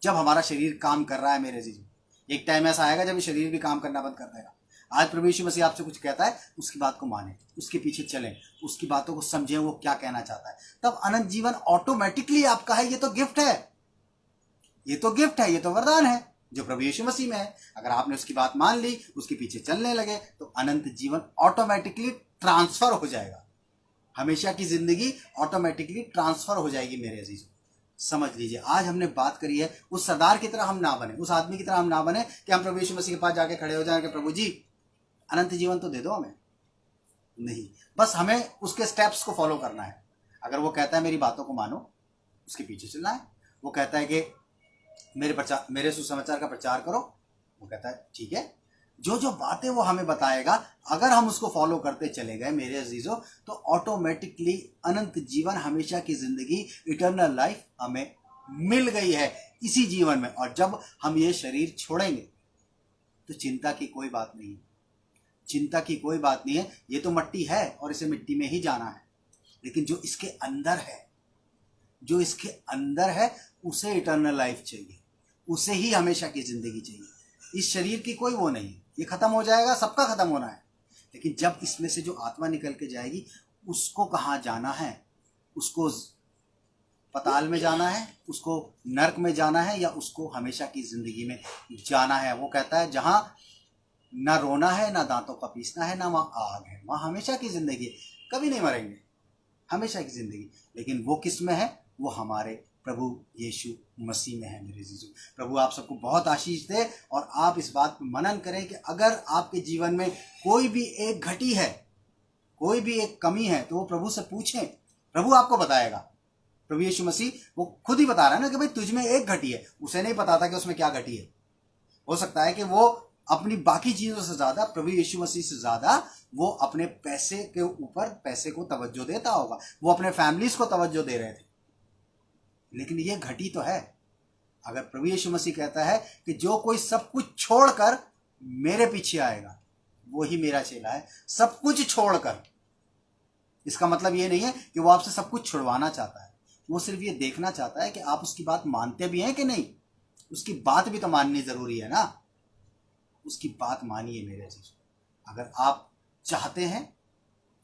S1: जब हमारा शरीर काम कर रहा है मेरे अजीज, एक टाइम ऐसा आएगा जब शरीर भी काम करना बंद कर देगा। आज प्रभु यीशु मसीह आपसे कुछ कहता है, उसकी बात को माने, उसके पीछे चलें, उसकी बातों को समझें वो क्या कहना चाहता है, तब अनंत जीवन ऑटोमेटिकली आपका है। ये तो गिफ्ट है, ये तो गिफ्ट है, ये तो वरदान है जो प्रभु यीशु मसीह में है। अगर आपने उसकी बात मान ली, उसके पीछे चलने लगे, तो अनंत जीवन ऑटोमेटिकली ट्रांसफर हो जाएगा। हमेशा की जिंदगी ऑटोमेटिकली ट्रांसफर हो जाएगी मेरे अजीज। समझ लीजिए, आज हमने बात करी है, उस सरदार की तरह हम ना बने, उस आदमी की तरह हम ना बने कि हम प्रभु यीशु मसीह के पास जाके खड़े हो जाएं कि प्रभु जी अनंत जीवन तो दे दो हमें। नहीं, बस हमें उसके स्टेप्स को फॉलो करना है। अगर वो कहता है मेरी बातों को मानो, उसके पीछे चलना है। वो कहता है कि मेरे सुसमाचार का प्रचार करो, वो कहता है ठीक है। जो जो बातें वो हमें बताएगा, अगर हम उसको फॉलो करते चले गए मेरे अजीजों, तो ऑटोमेटिकली अनंत जीवन, हमेशा की जिंदगी, इटर्नल लाइफ हमें मिल गई है इसी जीवन में। और जब हम ये शरीर छोड़ेंगे तो चिंता की कोई बात नहीं है, चिंता की कोई बात नहीं है। ये तो मिट्टी है और इसे मिट्टी में ही जाना है, लेकिन जो इसके अंदर है, जो इसके अंदर है, उसे इटर्नल लाइफ चाहिए, उसे ही हमेशा की जिंदगी चाहिए। इस शरीर की कोई वो नहीं, ये खत्म हो जाएगा, सबका खत्म होना है, लेकिन जब इसमें से जो आत्मा निकल के जाएगी, उसको कहाँ जाना है? उसको पताल में जाना है, उसको नरक में जाना है, या उसको हमेशा की जिंदगी में जाना है? वो कहता है जहां ना रोना है, ना दांतों का पीसना है, ना वहां आग है, वहां हमेशा की जिंदगी है, कभी नहीं मरेंगे, हमेशा की जिंदगी, लेकिन वो किस में है? वो हमारे प्रभु यीशु मसीह में है। मेरे जीजू, प्रभु आप सबको बहुत आशीष दे और आप इस बात पर मनन करें कि अगर आपके जीवन में कोई भी एक घटी है, कोई भी एक कमी है, तो वो प्रभु से पूछें, प्रभु आपको बताएगा। प्रभु यीशु मसीह वो खुद ही बता रहा है ना कि भाई तुझ में एक घटी है, उसे नहीं पता था कि उसमें क्या घटी है। हो सकता है कि वो अपनी बाकी चीजों से ज्यादा, प्रभु यीशु मसीह से ज्यादा वो अपने पैसे के ऊपर, पैसे को तवज्जो देता होगा, वो अपने फैमिलीज को तवज्जो दे रहे थे, लेकिन ये घटी तो है। अगर प्रभु यीशु मसीह कहता है कि जो कोई सब कुछ छोड़कर मेरे पीछे आएगा वो ही मेरा चेला है, सब कुछ छोड़कर, इसका मतलब ये नहीं है कि वो आपसे सब कुछ छुड़वाना चाहता है, वो सिर्फ ये देखना चाहता है कि आप उसकी बात मानते भी हैं कि नहीं। उसकी बात भी तो माननी जरूरी है ना, उसकी बात मानिए मेरे चीज। अगर आप चाहते हैं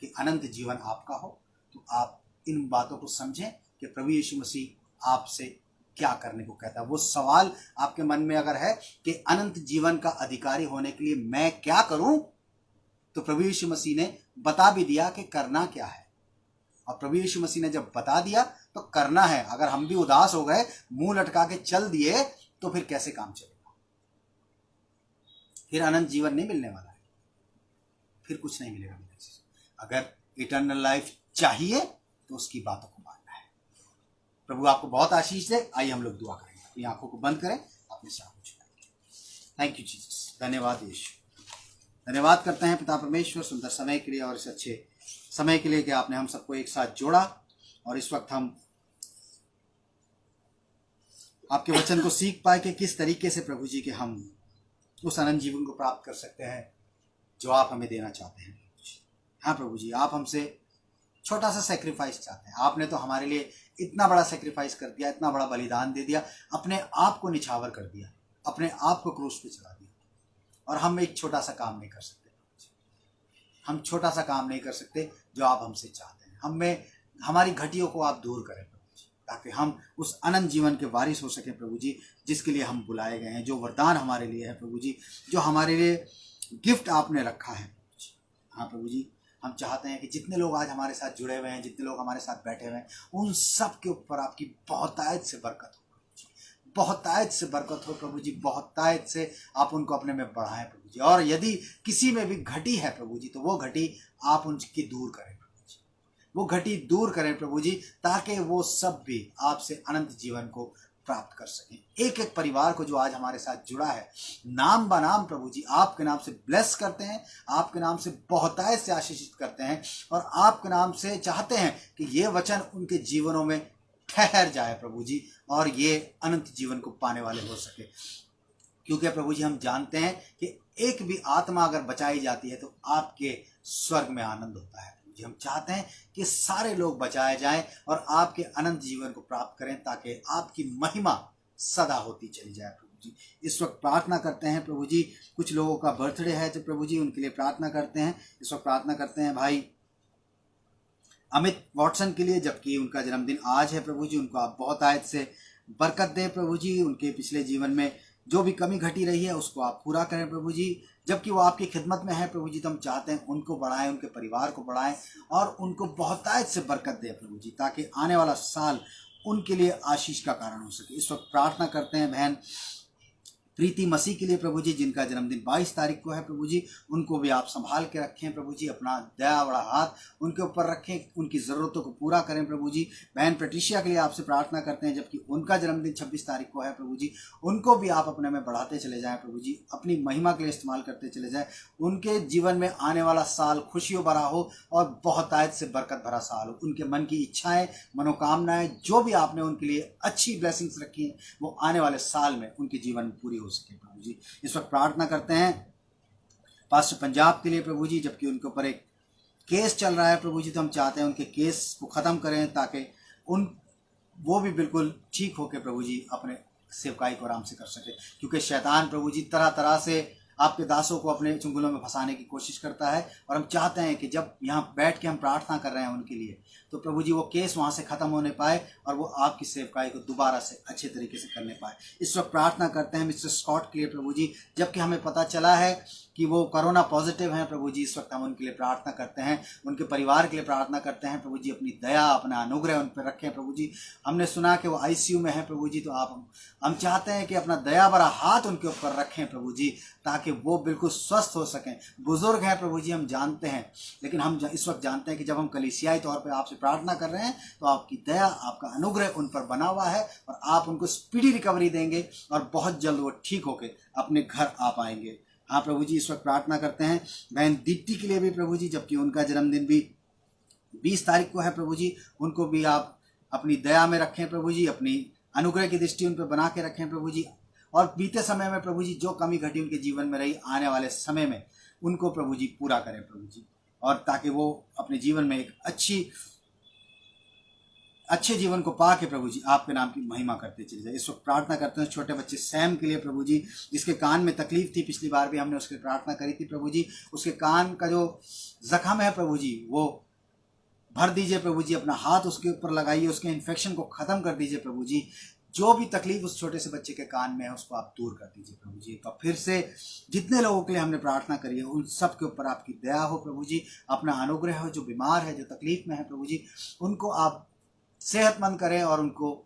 S1: कि अनंत जीवन आपका हो तो आप इन बातों को समझें कि प्रभु यीशु मसीह आपसे क्या करने को कहता है। वो सवाल आपके मन में अगर है कि अनंत जीवन का अधिकारी होने के लिए मैं क्या करूं, तो प्रभु यीशु मसीह ने बता भी दिया कि करना क्या है। और प्रभु यीशु मसीह ने जब बता दिया तो करना है। अगर हम भी उदास हो गए, मुंह लटका के चल दिए, तो फिर कैसे काम चलेगा? फिर अनंत जीवन नहीं मिलने वाला है, फिर कुछ नहीं मिलेगा। अगर इटर्नल लाइफ चाहिए तो उसकी बातों को मानना है। प्रभु आपको बहुत आशीष दे। आइए हम लोग दुआ करेंगे। अपनी आंखों को बंद करें, अपने सामने छुपाएं। थैंक यू जीसस, धन्यवाद यीशु। धन्यवाद करते हैं पिता परमेश्वर सुंदर समय के लिए और इस अच्छे समय के लिए कि आपने हम सबको एक साथ जोड़ा और इस वक्त हम आपके वचन को सीख पाए कि किस तरीके से प्रभु जी के हम उस अनंत जीवन को प्राप्त कर सकते हैं जो आप हमें देना चाहते हैं। हाँ प्रभु जी, आप हमसे छोटा सा सेक्रीफाइस चाहते हैं। आपने तो हमारे लिए इतना बड़ा सेक्रीफाइस कर दिया, इतना बड़ा बलिदान दे दिया, अपने आप को निछावर कर दिया, अपने आप को क्रूस पे चढ़ा दिया, और हम एक छोटा सा काम नहीं कर सकते। हम छोटा सा काम नहीं कर सकते जो आप हमसे चाहते हैं। हम में हमारी घटियों को आप दूर करें प्रभु जी, ताकि हम उस अनंत जीवन के वारिस हो सके प्रभु जी, जिसके लिए हम बुलाए गए हैं, जो वरदान हमारे लिए है प्रभु जी, जो हमारे लिए गिफ्ट आपने रखा है प्रभु जी। हाँ प्रभु जी, हम चाहते हैं कि जितने लोग आज हमारे साथ जुड़े हुए हैं, जितने लोग हमारे साथ बैठे हुए हैं, उन सब के ऊपर आपकी बहुतायत से बरकत हो, बहुतायत से बरकत हो प्रभु जी, बहुतायत से आप उनको अपने में बढ़ाएं प्रभु जी। और यदि किसी में भी घटी है प्रभु जी, तो वो घटी आप उनकी दूर करें प्रभु जी, वो घटी दूर करें प्रभु जी, ताकि वो सब भी आपसे अनंत जीवन को प्राप्त कर सकें। एक एक परिवार को जो आज हमारे साथ जुड़ा है, नाम बनाम प्रभु जी आपके नाम से ब्लेस करते हैं, आपके नाम से बहुतायत से आशीषित करते हैं, और आपके नाम से चाहते हैं कि ये वचन उनके जीवनों में ठहर जाए प्रभु जी, और ये अनंत जीवन को पाने वाले हो सके। क्योंकि प्रभु जी हम जानते हैं कि एक भी आत्मा अगर बचाई जाती है तो आपके स्वर्ग में आनंद होता है प्रभु जी। हम चाहते हैं कि सारे लोग बचाए जाएं और आपके अनंत जीवन को प्राप्त करें, ताकि आपकी महिमा सदा होती चली जाए प्रभु जी। इस वक्त प्रार्थना करते हैं प्रभु जी, कुछ लोगों का बर्थडे है तो प्रभु जी उनके लिए प्रार्थना करते हैं। इस वक्त प्रार्थना करते हैं भाई अमित वॉटसन के लिए, जबकि उनका जन्मदिन आज है प्रभु जी। उनको आप बहुत आयत से बरकत दें प्रभु जी, उनके पिछले जीवन में जो भी कमी घटी रही है उसको आप पूरा करें प्रभु जी। जबकि वो आपकी खिदमत में है प्रभु जी, तो हम चाहते हैं उनको बढ़ाएं, उनके परिवार को बढ़ाएं और उनको बहुत आयत से बरकत दें प्रभु जी, ताकि आने वाला साल उनके लिए आशीष का कारण हो सके। इस वक्त प्रार्थना करते हैं बहन प्रीति मसीह के लिए प्रभु जी, जिनका जन्मदिन 22 तारीख को है प्रभु जी। उनको भी आप संभाल के रखें प्रभु जी, अपना दया बड़ा हाथ उनके ऊपर रखें, उनकी ज़रूरतों को पूरा करें प्रभु जी। बहन पेट्रिशिया के लिए आपसे प्रार्थना करते हैं, जबकि उनका जन्मदिन 26 तारीख को है प्रभु जी। उनको भी आप अपने में बढ़ाते चले जाएं प्रभु जी, अपनी महिमा के लिए इस्तेमाल करते चले जाएं। उनके जीवन में आने वाला साल खुशियों भरा हो और बहुतायत से बरकत भरा साल हो। उनके मन की इच्छाएं, मनोकामनाएं, जो भी आपने उनके लिए अच्छी ब्लेसिंग्स रखी हैं, वो आने वाले साल में उनके जीवन में पूरी हो सके प्रभु जी। इस वक्त प्रार्थना करते हैं पास्टर पंजाब के लिए प्रभु जी, जबकि उनके ऊपर एक केस चल रहा है प्रभु जी, तो हम चाहते हैं उनके केस को ख़त्म करें, ताकि वो भी बिल्कुल ठीक होकर प्रभु जी अपने सेवकाई को आराम से कर सके। क्योंकि शैतान प्रभु जी तरह तरह से आपके दासों को अपने चुंगलों में फंसाने की कोशिश करता है, और हम चाहते हैं कि जब यहाँ बैठ के हम प्रार्थना कर रहे हैं उनके लिए, तो तो प्रभु जी वो केस वहाँ से ख़त्म होने पाए और वो आपकी सेवकाई को दोबारा से अच्छे तरीके से करने पाए। इस वक्त प्रार्थना करते हैं मिस्टर स्कॉट के लिए प्रभु जी, जबकि हमें पता चला है कि वो कोरोना पॉजिटिव हैं प्रभु जी। इस वक्त हम उनके लिए प्रार्थना करते हैं, उनके परिवार के लिए प्रार्थना करते हैं प्रभु जी। अपनी दया, अपना अनुग्रह उन पर रखें प्रभु जी। हमने सुना कि वो आईसीयू में है प्रभु जी, तो हम चाहते हैं कि अपना दया भरा हाथ उनके ऊपर रखें प्रभु जी, ताकि वो बिल्कुल स्वस्थ हो सकें। बुजुर्ग हैं प्रभु जी, हम जानते हैं, लेकिन हम इस वक्त जानते हैं कि जब हम कलीसियाई तौर पर आपसे प्रार्थना कर रहे हैं तो आपकी दया, आपका अनुग्रह उन पर बना हुआ है और आप उनको स्पीडी रिकवरी देंगे और बहुत जल्द वो ठीक होकर अपने घर आ पाएंगे। हाँ प्रभु जी, इस वक्त प्रार्थना करते हैं बहन दीप्ति के लिए भी प्रभु जी, जबकि उनका जन्मदिन भी 20 तारीख को है प्रभु जी। उनको भी आप अपनी दया में रखें प्रभु जी, अपनी अनुग्रह की दृष्टि उन पर बना के रखें प्रभु जी। और बीते समय में प्रभु जी जो कमी घटी उनके जीवन में रही, आने वाले समय में उनको प्रभु जी पूरा करें प्रभु जी, और ताकि वो अपने जीवन में एक अच्छे जीवन को पा के प्रभु जी आपके नाम की महिमा करते चले जाए। इस वक्त प्रार्थना करते हैं छोटे बच्चे सैम के लिए प्रभु जी, जिसके कान में तकलीफ थी। पिछली बार भी हमने उसके लिए प्रार्थना करी थी प्रभु जी। उसके कान का जो जख्म है प्रभु जी वो भर दीजिए प्रभु जी, अपना हाथ उसके ऊपर लगाइए, उसके इन्फेक्शन को खत्म कर दीजिए प्रभु जी। जो भी तकलीफ उस छोटे से बच्चे के कान में है उसको आप दूर कर दीजिए प्रभु जी। तो फिर से जितने लोगों के लिए हमने प्रार्थना करी है उन सब के ऊपर आपकी दया हो प्रभु जी, अपना अनुग्रह हो। जो बीमार है, जो तकलीफ में है प्रभु जी, उनको आप सेहतमंद करें और उनको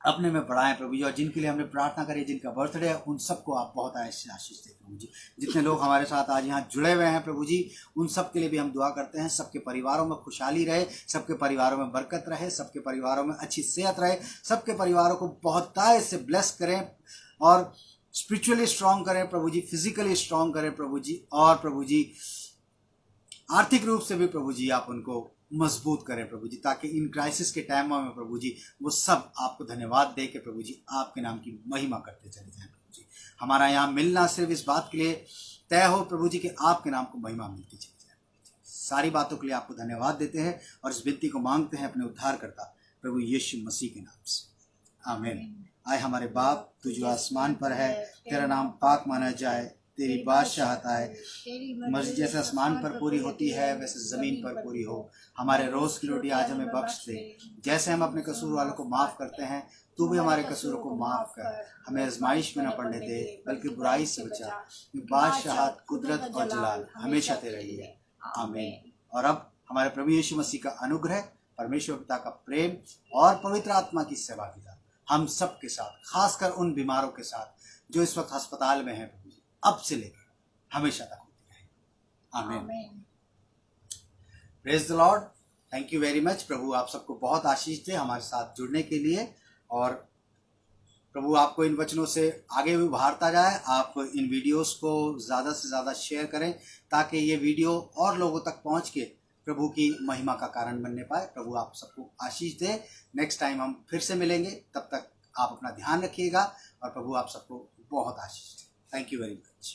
S1: अपने में बढ़ाएं प्रभु जी। और जिनके लिए हमने प्रार्थना करी, जिनका बर्थडे है, उन सबको आप बहुत आशीष दें प्रभु जी। जितने लोग हमारे साथ आज यहाँ जुड़े हुए हैं प्रभु जी, उन सब के लिए भी हम दुआ करते हैं। सबके परिवारों में खुशहाली रहे, सबके परिवारों में बरकत रहे, सबके परिवारों में अच्छी सेहत रहे, सबके परिवारों को बहुतायत से ब्लेस करें और स्पिरिचुअली स्ट्रांग करें प्रभु जी, फिजिकली स्ट्रांग करें प्रभु जी, और प्रभु जी आर्थिक रूप से भी प्रभु जी आप उनको मजबूत करें प्रभु जी, ताकि इन क्राइसिस के टाइमों में प्रभु जी वो सब आपको धन्यवाद दे के प्रभु जी आपके नाम की महिमा करते चले जाएं प्रभु जी। हमारा यहाँ मिलना सिर्फ इस बात के लिए तय हो प्रभु जी कि आपके नाम को महिमा मिलती चली जाए। सारी बातों के लिए आपको धन्यवाद देते हैं और इस विनती को मांगते हैं अपने उद्धारकर्ता प्रभु यीशु मसीह के नाम से, आमीन। आए हमारे बाप, तू जो आसमान पर है, तेरा नाम पाक माना जाए, तेरी बादशाहत आए, मर्जी जैसे आसमान पर पूरी होती है वैसे जमीन पर पूरी हो। हमारे रोज की रोटी आज हमें बख्श दे, जैसे हम अपने कसूर वालों को माफ करते हैं, तू भी हमारे कसूरों को माफ कर। हमें आजमाइश में न पड़ने दे, बल्कि बुराई से बचा। बादशाहत, कुदरत और जलाल हमेशा तेरे ही है, आमीन। और अब हमारे प्रभु यीशु मसीह का अनुग्रह, परमेश्वर पिता का प्रेम और पवित्र आत्मा की सेवागिता हम सब के साथ, खासकर उन बीमारों के साथ जो इस वक्त अस्पताल में हैं, अब से लेकर हमेशा तक होती रहेगी, आमीन। Praise the Lord, thank you very much. प्रभु आप सबको बहुत आशीष दे हमारे साथ जुड़ने के लिए, और प्रभु आपको इन वचनों से आगे भी उभारता जाए। आप इन वीडियोस को ज़्यादा से ज़्यादा शेयर करें ताकि ये वीडियो और लोगों तक पहुंच के प्रभु की महिमा का कारण बनने पाए। प्रभु आप सबको आशीष दे। नेक्स्ट टाइम हम फिर से मिलेंगे, तब तक आप अपना ध्यान रखिएगा और प्रभु आप सबको बहुत आशीष दे। Thank you very much.